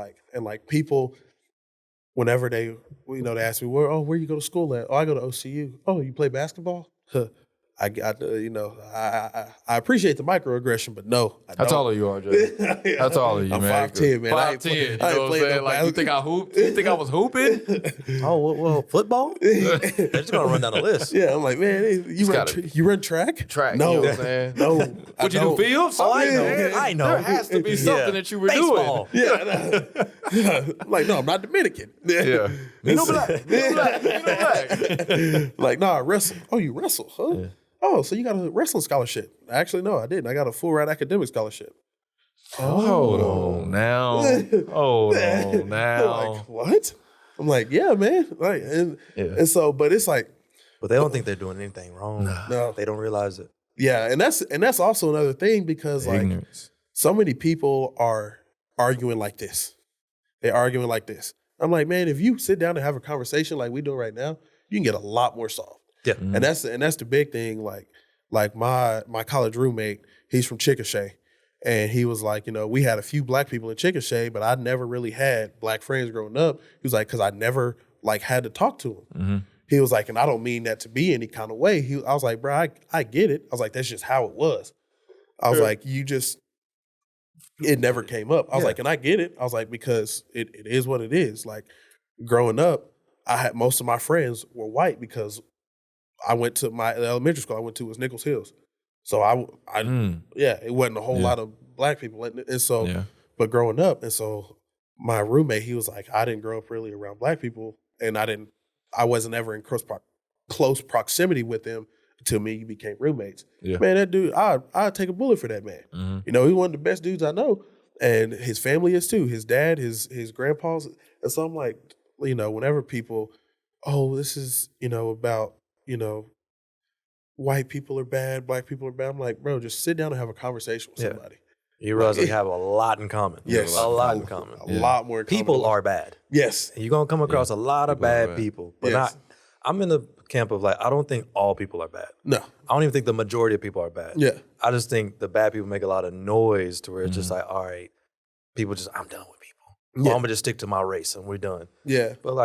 people, whenever they they ask me where you go to school at? Oh, I go to OCU. Oh, you play basketball? Huh. I appreciate the microaggression, but no, I don't. How tall are you, RJ? How tall are you, I'm man? 5'10", man. 5'10", you know what I'm saying? Like, you think I hooped? You think I was hooping? Oh, well, football? They're just going to run down the list. Yeah, I'm like, man, you run track? Track, no, you know what I'm saying? No. Would you do fields? Oh, I know. I know. There has to be something that you were Baseball. doing. Yeah. I'm like, no, I'm not Dominican. Yeah. Me no black. Me no black. Me no black. Like, no, I wrestle. Oh, you wrestle, huh? Yeah. Oh, so you got a wrestling scholarship. Actually, no, I didn't. I got a full ride academic scholarship. Hold on now. Hold on now. Like, what? I'm like, yeah, man. Like, and so, but it's like, but they don't think they're doing anything wrong. No. They don't realize it. Yeah, and that's also another thing because Ignorance. So many people are arguing like this. They're arguing like this. I'm like, man, if you sit down and have a conversation like we do right now, you can get a lot more solved. Yeah, and that's the big thing. Like my college roommate, he's from Chickasha, and he was like, we had a few black people in Chickasha, but I never really had black friends growing up. He was like, because I never had to talk to them. Mm-hmm. He was like, and I don't mean that to be any kind of way. I was like, bro, I get it. I was like, that's just how it was. I was like, it never came up. I was like, and I get it. I was like, because it is what it is. Like growing up, I had most of my friends were white because I went to the elementary school I went to was Nichols Hills. So it wasn't a whole lot of black people. And so, but growing up, and so my roommate, he was like, I didn't grow up really around black people, and I wasn't ever in close proximity with them until me became roommates. Yeah. Man, that dude, I'd take a bullet for that man. Mm-hmm. He's one of the best dudes I know, and his family is too. His dad, his grandpa's, and so I'm like, whenever people, this is about white people are bad, black people are bad. I'm like, bro, just sit down and have a conversation with somebody. You realize they have a lot in common. Yes. A lot in common. A lot more in common. People are bad. Yes. And you're going to come across a lot of bad people. But I'm in the camp of I don't think all people are bad. No. I don't even think the majority of people are bad. Yeah. I just think the bad people make a lot of noise to where it's just like, all right, people I'm done with people. Yeah. Or I'm going to just stick to my race and we're done. Yeah. But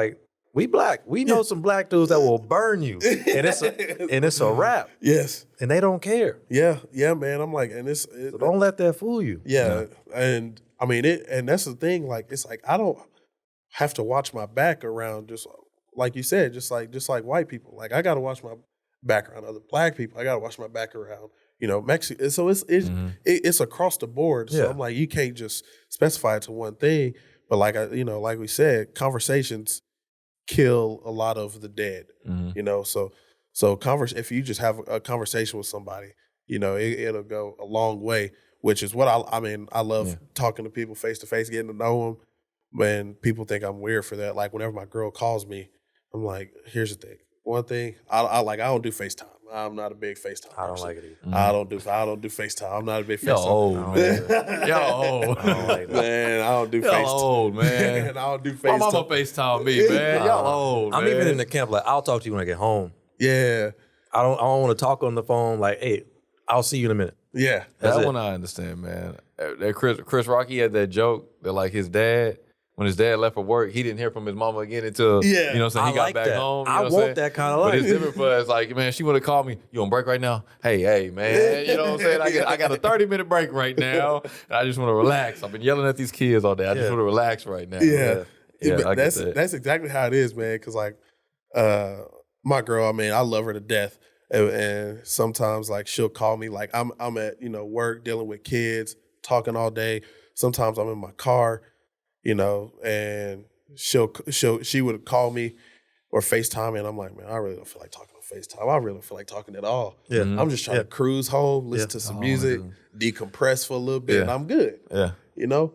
we black. We know some black dudes that will burn you. And it's a wrap. Yes. And they don't care. Yeah. Yeah, man. I'm like, and so don't let that fool you. Yeah. And I mean and that's the thing, it's like I don't have to watch my back around just like you said, just like white people. Like I gotta watch my back around other black people. I gotta watch my back around, Mexico. So it's across the board. So I'm like, you can't just specify it to one thing. But like like we said, conversations kill a lot of the dead, so if you just have a conversation with somebody, it'll go a long way, which is what I love talking to people face to face, getting to know them. When people think I'm weird for that, like whenever my girl calls me, I'm like, here's the thing. One thing, I don't do FaceTime. I'm not a big FaceTime person. I don't like it either. I don't do FaceTime. I'm not a big FaceTime. Y'all old, man. Y'all old. I don't like that. Man, I don't do Y'all FaceTime. old, man. I don't do FaceTime. My mama FaceTime me, man. Y'all old, I'm man. even in the camp, I'll talk to you when I get home. Yeah. I don't want to talk on the phone hey, I'll see you in a minute. Yeah. That one I understand, man. That Chris Rocky had that joke that his dad, when his dad left for work, he didn't hear from his mama again until he got back home. I want that kind of life. But it's different for us. Like, man, she would have called me, you on break right now? Hey, man. You know what I'm saying? I got a 30-minute break right now. And I just want to relax. I've been yelling at these kids all day. I just want to relax right now. Yeah. I get that. That's exactly how it is, man. Because my girl, I love her to death. And sometimes she'll call me I'm at work dealing with kids, talking all day. Sometimes I'm in my car, and she would call me or FaceTime me, and I'm like, man, I really don't feel like talking on the FaceTime. I really feel like talking at all. Yeah. I'm just trying to cruise home, listen to some music, decompress for a little bit, and I'm good. Yeah. You know?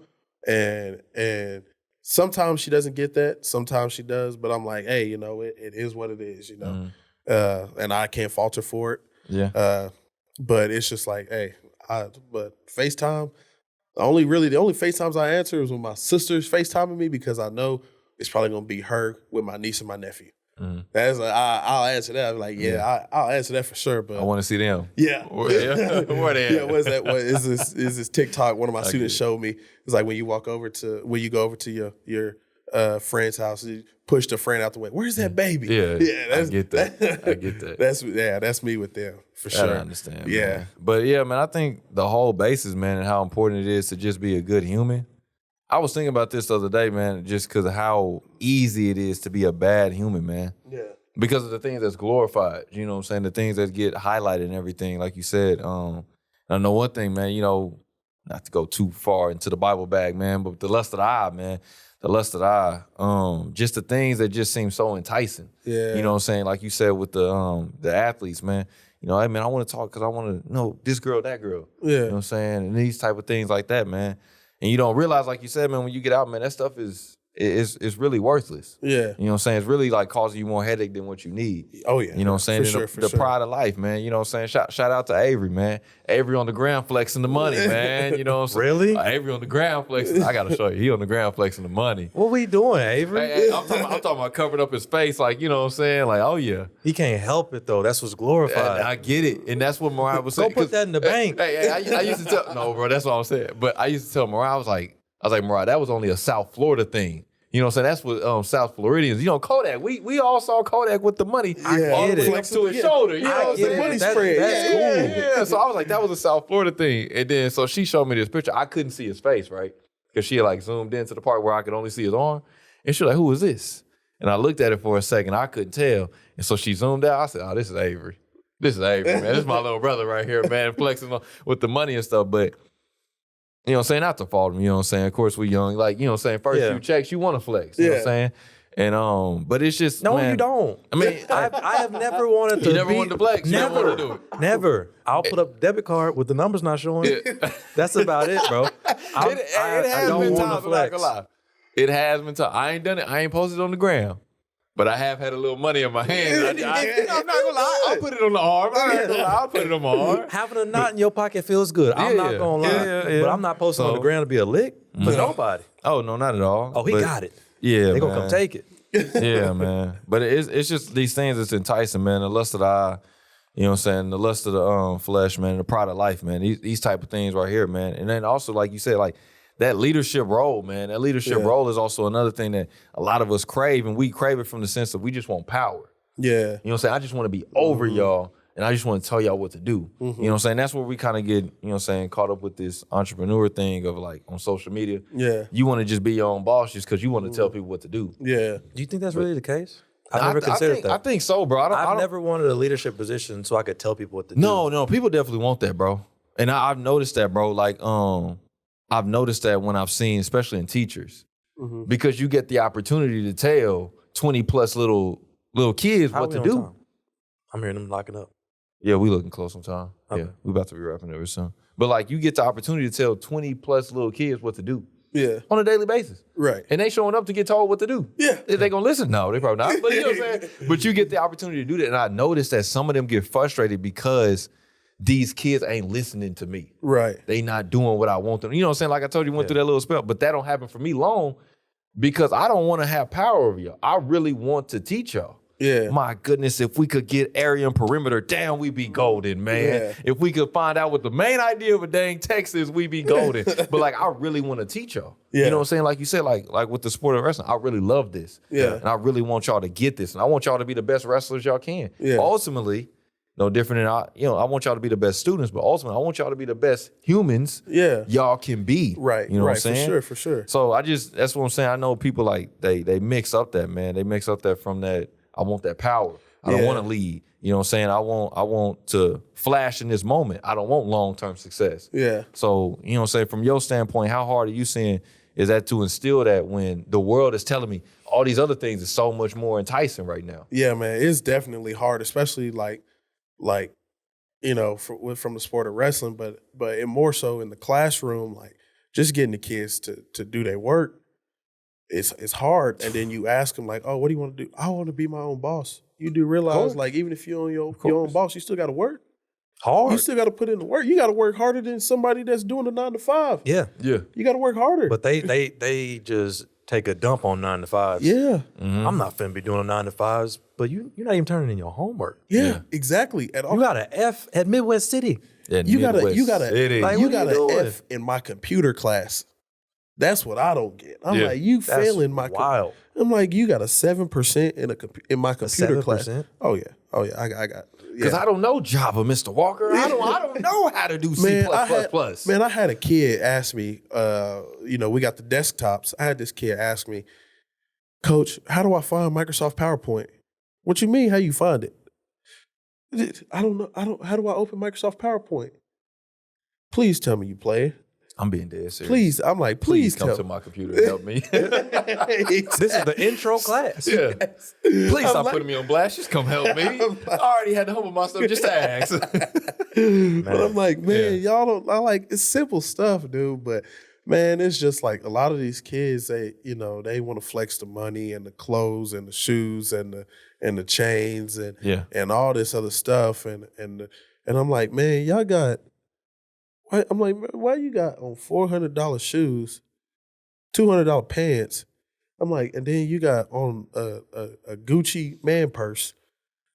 And sometimes she doesn't get that. Sometimes she does. But I'm like, hey, you know, it is what it is, you know? And I can't falter for it. Yeah. But it's just like, hey, but FaceTime, the only FaceTimes I answer is when my sister's FaceTiming me because I know it's probably going to be her with my niece and my nephew. That's like, I'll answer that. I'm like, I'll answer that for sure. But I want to see them. Yeah. Where they at? What is that? What is this TikTok? One of my students showed me. It's like when you go over to your friend's house, you push the friend out the way. Where's that baby? Yeah. I get that. I get that. That's me with them for I sure. understand. Yeah. Man. But yeah, man, I think the whole basis, man, and how important it is to just be a good human. I was thinking about this the other day, man, just because of how easy it is to be a bad human, man. Yeah. Because of the things that's glorified, you know what I'm saying? The things that get highlighted and everything, like you said. I know one thing, man, you know, not to go too far into the Bible bag, man, but the lust of the eye, man. The lust of the eye, just the things that just seem so enticing. Yeah. You know what I'm saying? Like you said with the athletes, man. You know, hey, man, I want to talk because I want to know this girl, that girl. Yeah. You know what I'm saying? And these type of things like that, man. And you don't realize, like you said, man, when you get out, man, that stuff is really worthless. Yeah. You know what I'm saying? It's really like causing you more headache than what you need. Oh, yeah. You know what I'm saying? For And the pride of life, man. You know what I'm saying? Shout out to Avery, man. Avery on the ground flexing the money, man. You know what I'm saying? Really? Avery on the ground flexing. I got to show you. He on the ground flexing the money. What we doing, Avery? Hey, I'm talking about covering up his face, like, you know what I'm saying? Like, oh, yeah. He can't help it, though. That's what's glorified. I get it. And that's what Mariah was saying. Go put that in the bank. Hey, I used to tell, no, bro, that's what I'm saying. But I used to tell Mariah, I was like, Mariah, that was only a South Florida thing. You know what I'm saying? That's what South Floridians, you know, Kodak. We all saw Kodak with the money all get the it. way to his shoulder. You know what I'm saying? Money spread. That's cool. Yeah. So I was like, that was a South Florida thing. And then, so she showed me this picture. I couldn't see his face, right? Because she had like zoomed into the part where I could only see his arm. And she was like, who is this? And I looked at it for a second. I couldn't tell. And so she zoomed out. I said, oh, this is Avery. This is Avery, man. This is my little brother right here, man, flexing with the money and stuff. But, you know what I'm saying? Not to fault him, you know what I'm saying? Of course, we young. Like, you know what I'm saying? First few checks, you want to flex. You know what I'm saying? And but it's just No, man, you don't. I mean, I have never wanted to. you never wanted to flex. You never Never. wanted to do it. Never. I'll put up a debit card with the numbers not showing. That's about it, bro. It I has don't been want times, to I'm not flex. gonna lie. It has been times. I ain't done it. I ain't posted it on the ground. But I have had a little money in my hand. I'm not gonna lie. I'll put it on the arm. I'm not gonna lie. I'll put it on my arm. Having a knot in your pocket feels good. I'm not gonna lie. Yeah. But I'm not posting on the ground to be a lick for nobody. Oh no, not at all. Oh, he got it. Yeah, They man. gonna come take it. Yeah, man. But it's just these things that's enticing, man. The lust of the eye, you know what I'm saying? The lust of the flesh, man. The pride of life, man. These type of things right here, man. And then also, like you said, like that leadership role, man. That leadership role is also another thing that a lot of us crave, and we crave it from the sense of we just want power. Yeah. You know what I'm saying? I just want to be over y'all, and I just want to tell y'all what to do. You know what I'm saying? That's where we kind of get, you know what I'm saying, caught up with this entrepreneur thing of like on social media. Yeah. You want to just be your own boss just because you want to tell people what to do. Yeah. Do you think that's really the case? I've never considered that. I think so, bro. I've never wanted a leadership position so I could tell people what to do. No, people definitely want that, bro. And I've noticed that, bro. Like, I've noticed that when I've seen, especially in teachers, because you get the opportunity to tell 20 plus little kids How what we to on do. time? I'm hearing them locking up. Yeah, we looking close on time. Okay. Yeah, we about to be wrapping up soon. But like, you get the opportunity to tell 20 plus little kids what to do Yeah. on a daily basis. Right. And they showing up to get told what to do. Yeah. Is they gonna listen? No, they probably not. But you know what I'm saying? But you get the opportunity to do that. And I noticed that some of them get frustrated because these kids ain't listening to me. Right. They not doing what I want them. You know what I'm saying? Like I told you, went through that little spell. But that don't happen for me long because I don't want to have power over y'all. I really want to teach y'all. Yeah. My goodness, if we could get area and perimeter down, we be golden, man. Yeah. If we could find out what the main idea of a dang text is, we be golden. But like, I really want to teach y'all. Yeah. You know what I'm saying? Like you said, like with the sport of wrestling, I really love this. Yeah. And I really want y'all to get this. And I want y'all to be the best wrestlers y'all can. Yeah. Ultimately, no different than I want y'all to be the best students, but ultimately, I want y'all to be the best humans y'all can be. Right. You know right. what I'm saying? For sure. So that's what I'm saying. I know people like they mix up that, man. They mix up that from that, I want that power. I don't want to lead. You know what I'm saying? I want to flash in this moment. I don't want long-term success. Yeah. So, you know what I'm saying? From your standpoint, how hard are you saying is that to instill that when the world is telling me, all these other things is so much more enticing right now. Yeah, man, it's definitely hard, especially like you know, from the sport of wrestling, but it more so in the classroom, like just getting the kids to do their work. It's hard, and then you ask them like, "Oh, what do you want to do?" I want to be my own boss. You do realize, like, even if you're your own boss, you still got to work hard. You still got to put in the work. You got to work harder than somebody that's doing a 9 to 5. Yeah. You got to work harder. But they just take a dump on 9 to 5s. Yeah. I'm not finna be doing 9 to 5s, but you're not even turning in your homework. Yeah. Exactly. At all. You got an F at Midwest City. You got an doing? F in my computer class. That's what I don't get. I'm like, you failing my wild. I'm like, you got a 7% in my computer class. 7%? Oh yeah. I got. Because I don't know Java, Mr. Walker. I don't know how to do C++. Man, I had a kid ask me, you know, we got the desktops. I had this kid ask me, Coach, how do I find Microsoft PowerPoint? What you mean, how you find it? I don't know. How do I open Microsoft PowerPoint? Please tell me you play. I'm being dead serious. Please, I'm like, please come to my computer and help me. This is the intro class. Yeah. Please stop putting me on blast. Just come help me. I already had to humble myself just to ask. But I'm like, man, y'all don't. I like it's simple stuff, dude. But man, it's just like a lot of these kids. They, you know, they want to flex the money and the clothes and the shoes and the chains and all this other stuff. And I'm like, man, y'all got. I'm like, why you got on $400 shoes, $200 pants? I'm like, and then you got on a Gucci man purse.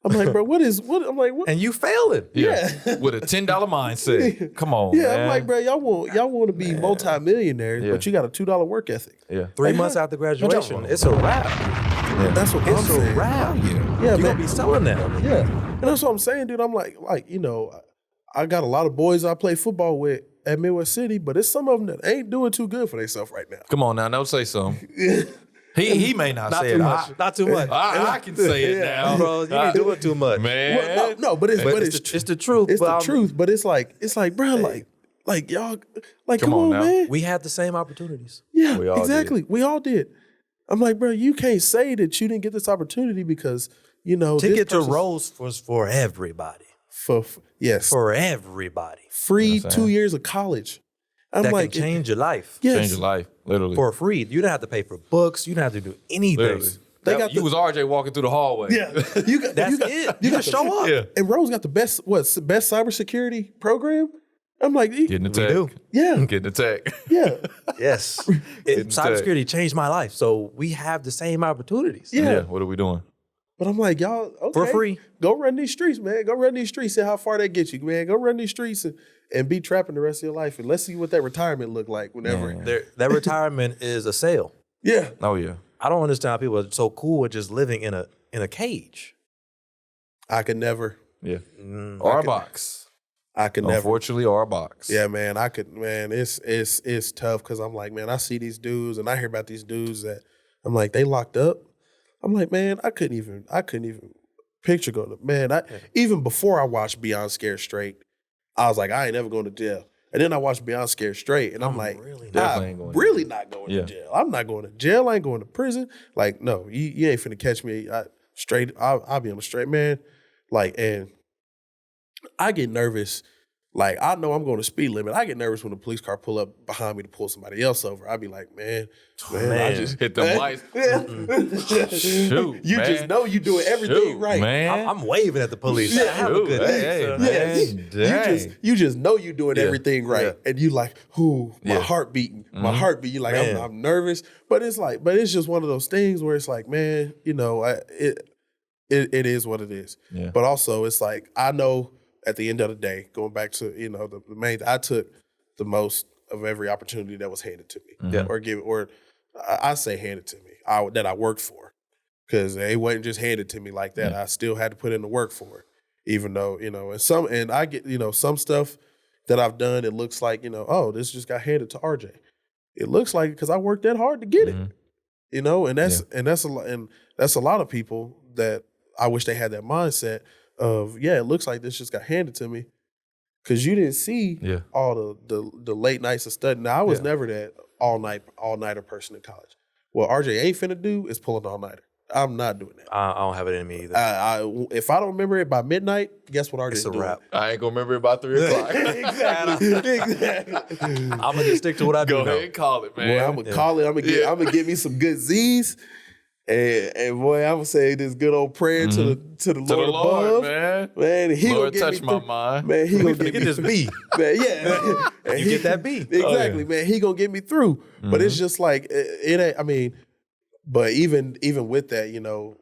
I'm like, bro, what? I'm like, what? And you failing. Yeah. With a $10 mindset. Come on, yeah, man. I'm like, bro, y'all want to be multimillionaires, but you got a $2 work ethic. Yeah. 3 months after graduation, it's a wrap. Yeah, that's what I'm It's saying. a wrap. Yeah, You're man. gonna be selling that. Yeah, and that's what I'm saying, dude. I'm like, you know, I got a lot of boys I play football with at Midwest City, but it's some of them that ain't doing too good for themselves right now. Come on now, don't say something. He may not say too it. much. Not too much. I can say it now. Bro, you ain't doing too much. Man. Well, no, but it's the truth. It's the truth, but it's like, bro, like y'all, like come on, now. man. We had the same opportunities. Yeah, We all exactly. We all did. I'm like, bro, you can't say that you didn't get this opportunity because, you know, Ticket to Rose was for everybody. Yes. For everybody. Free 2 years of college. I'm That like, can change your life. yes. Change your life, literally. For free. You didn't have to pay for books. You didn't have to do anything. Literally. You was RJ walking through the hallway. Yeah, you got it. You just show up. Yeah. And Rose got the best cybersecurity program. I'm like, Getting the tech. do. yeah, Getting the tech. yeah, Yes. Cybersecurity changed my life. So we have the same opportunities. yeah. What are we doing? But I'm like, y'all, okay, For free. Go run these streets, man. Go run these streets. See how far that gets you, man. Go run these streets and be trapping the rest of your life. And let's see what that retirement look like whenever. That retirement is a sale. Yeah. Oh yeah. I don't understand how people are so cool with just living in a cage. I could never. Yeah. Or a box. I could never. Unfortunately, or a box. Yeah, man. I could, man. It's tough because I'm like, man, I see these dudes and I hear about these dudes that I'm like, they locked up. I'm like, man, I couldn't even picture going to, man. Even before I watched Beyond Scared Straight, I was like, I ain't never going to jail. And then I watched Beyond Scared Straight, and I'm like, I'm really not going to jail. I'm not going to jail. I ain't going to prison. Like, no, you ain't finna catch me straight. I'll be on the straight, man. Like, and I get nervous. Like, I know I'm going to speed limit. I get nervous when the police car pull up behind me to pull somebody else over. I be like, man, I just hit the lights. Shoot, you man. just know you doing everything right, man. I'm waving at the police. Yeah. Have a good day. You just know you doing everything right, and you like, my heart beating, my heartbeat. You like, I'm nervous, but it's just one of those things where it's like, man, you know, it is what it is. Yeah. But also, it's like I know at the end of the day, going back to the main, I took the most of every opportunity that was handed to me, or I say handed to me, that I worked for, because it wasn't just handed to me like that. I still had to put in the work for it, even though and I get some stuff that I've done. It looks like oh, this just got handed to RJ. It looks like because I worked that hard to get it, and that's a lot of people that I wish they had that mindset of it looks like this just got handed to me, because you didn't see all the late nights of studying. Now I was never that all nighter person in college. what RJ ain't finna do is pull an all-nighter. I'm not doing that. I don't have it in me either. If I don't remember it by midnight, guess what RJ's It's a doing? wrap. I ain't gonna remember it by 3 o'clock. Exactly. I'm gonna just stick to what I do. Go now. ahead and call it, man. Boy, I'm gonna call it. I'm gonna get me some good Z's, and boy, I'm gonna say this good old prayer to the Lord above, man. Man, he Lord, gonna get touch me my through. mind. Man, he gonna Get get me this B. Man, yeah, and You get that B. exactly, man. He gonna get me through, but it's just like it ain't. I mean, but even with that, you know,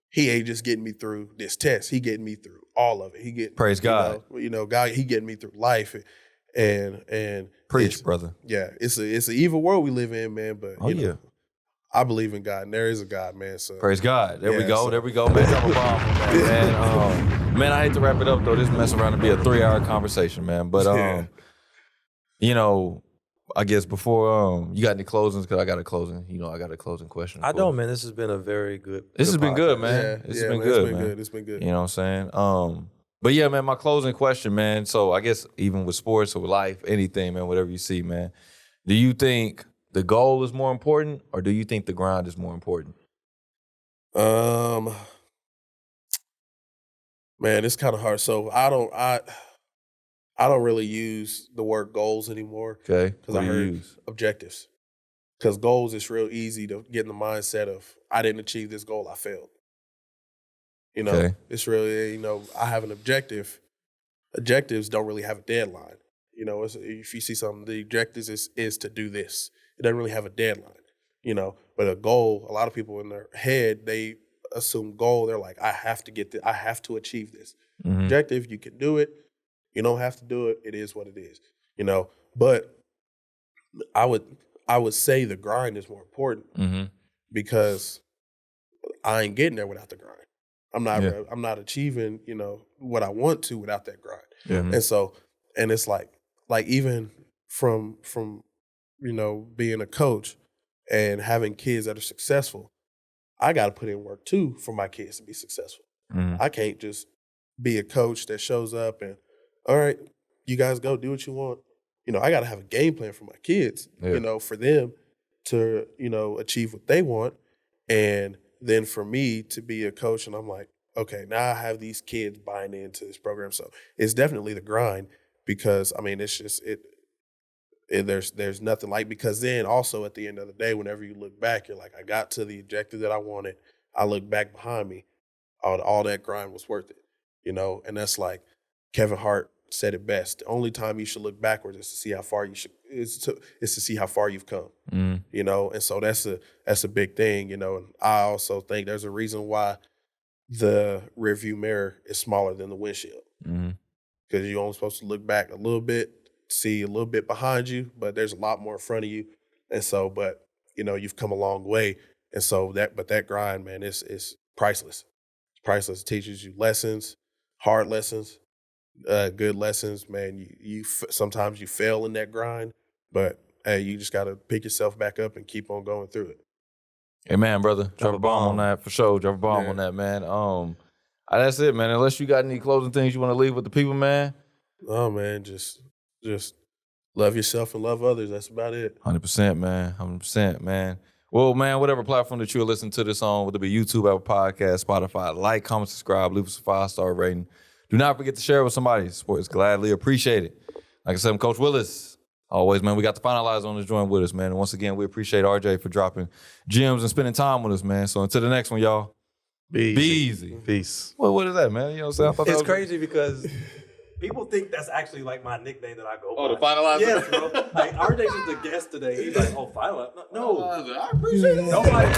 he ain't just getting me through this test. He getting me through all of it. He get Praise God. You know, God, he getting me through life, and Preach, brother. yeah, it's an evil world we live in, man. But Oh, you know, yeah. I believe in God, and there is a God, man. So Praise God. There we Yeah, go. so- There we go, man. Drop a bomb on that, man. Man, I hate to wrap it up though. This mess around to be a 3-hour conversation, man. But Yeah. you know, I guess before you got any closings? Because I got a closing. You know, I got a closing question. I for don't, you. man. This has been a very good. This has been good, podcast. man. yeah, This yeah, has been man, good, it's been man. good. It's been good. You know what I'm saying? But yeah, man, my closing question, man. So I guess even with sports or with life, anything, man, whatever you see, man. Do you think the goal is more important, or do you think the grind is more important? Man, it's kind of hard. So I don't really use the word goals anymore Okay, because what I do you heard use? objectives. Because goals, it's real easy to get in the mindset of I didn't achieve this goal, I failed. You know, Okay. it's really, you know, I have an objective. Objectives don't really have a deadline. You know, if you see something, the objectives is to do this. It doesn't really have a deadline. You know, but a goal, a lot of people in their head, they assume goal. They're like, I have to get this. I have to achieve this. Mhm. Objective, you can do it. You don't have to do it. It is what it is. You know, but I would say the grind is more important Mm-hmm. because I ain't getting there without the grind. Yeah. I'm not achieving, you know, what I want to without that grind. Yeah. And so, and it's like even from you know, being a coach and having kids that are successful, I got to put in work too for my kids to be successful. Mhm. I can't just be a coach that shows up and, all right, you guys go do what you want. You know, I got to have a game plan for my kids, Yeah. you know, for them to, you know, achieve what they want. And then for me to be a coach and I'm like, okay, now I have these kids buying into this program. So it's definitely the grind because, I mean, it's just, there's nothing like, because then also at the end of the day, whenever you look back, you're like, I got to the objective that I wanted. I look back behind me, all that grind was worth it, you know? And that's like Kevin Hart said it best. The only time you should look backwards is to see how far is to see how far you've come, Mhm. you know? And so that's a big thing, you know? And I also think there's a reason why the rearview mirror is smaller than the windshield, Mhm. because you're only supposed to look back a little bit, see a little bit behind you, but there's a lot more in front of you. And so, but you know, you've come a long way. And so that grind, man, is priceless. It's priceless. It teaches you lessons, hard lessons, good lessons, man. Sometimes you fail in that grind, but hey, you just got to pick yourself back up and keep on going through it. Hey, man, brother. Drop a bomb on that for sure. Drop a bomb on that, man. That's it, man. Unless you got any closing things you want to leave with the people, man. Oh man, just love yourself and love others. That's about it. 100%, man. 100%, man. Well, man, whatever platform that you're listening to this on, whether it be YouTube, Apple Podcast, Spotify, like, comment, subscribe, leave us a 5-star rating. Do not forget to share it with somebody. Support is gladly appreciated. Like I said, I'm Coach Williz. Always, man, we got to finalize on this joint with us, man. And once again, we appreciate RJ for dropping gems and spending time with us, man. So until the next one, y'all, Be be easy. easy. Peace. Well, what is that, man? You know what I'm saying? I thought that It's was- crazy because people think that's actually like my nickname that I go by. Oh, the finalizer? Yes, bro. Like, RJ's just a guest today. He's like, oh, finalizer. No. I appreciate it. Nobody. Like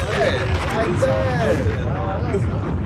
that.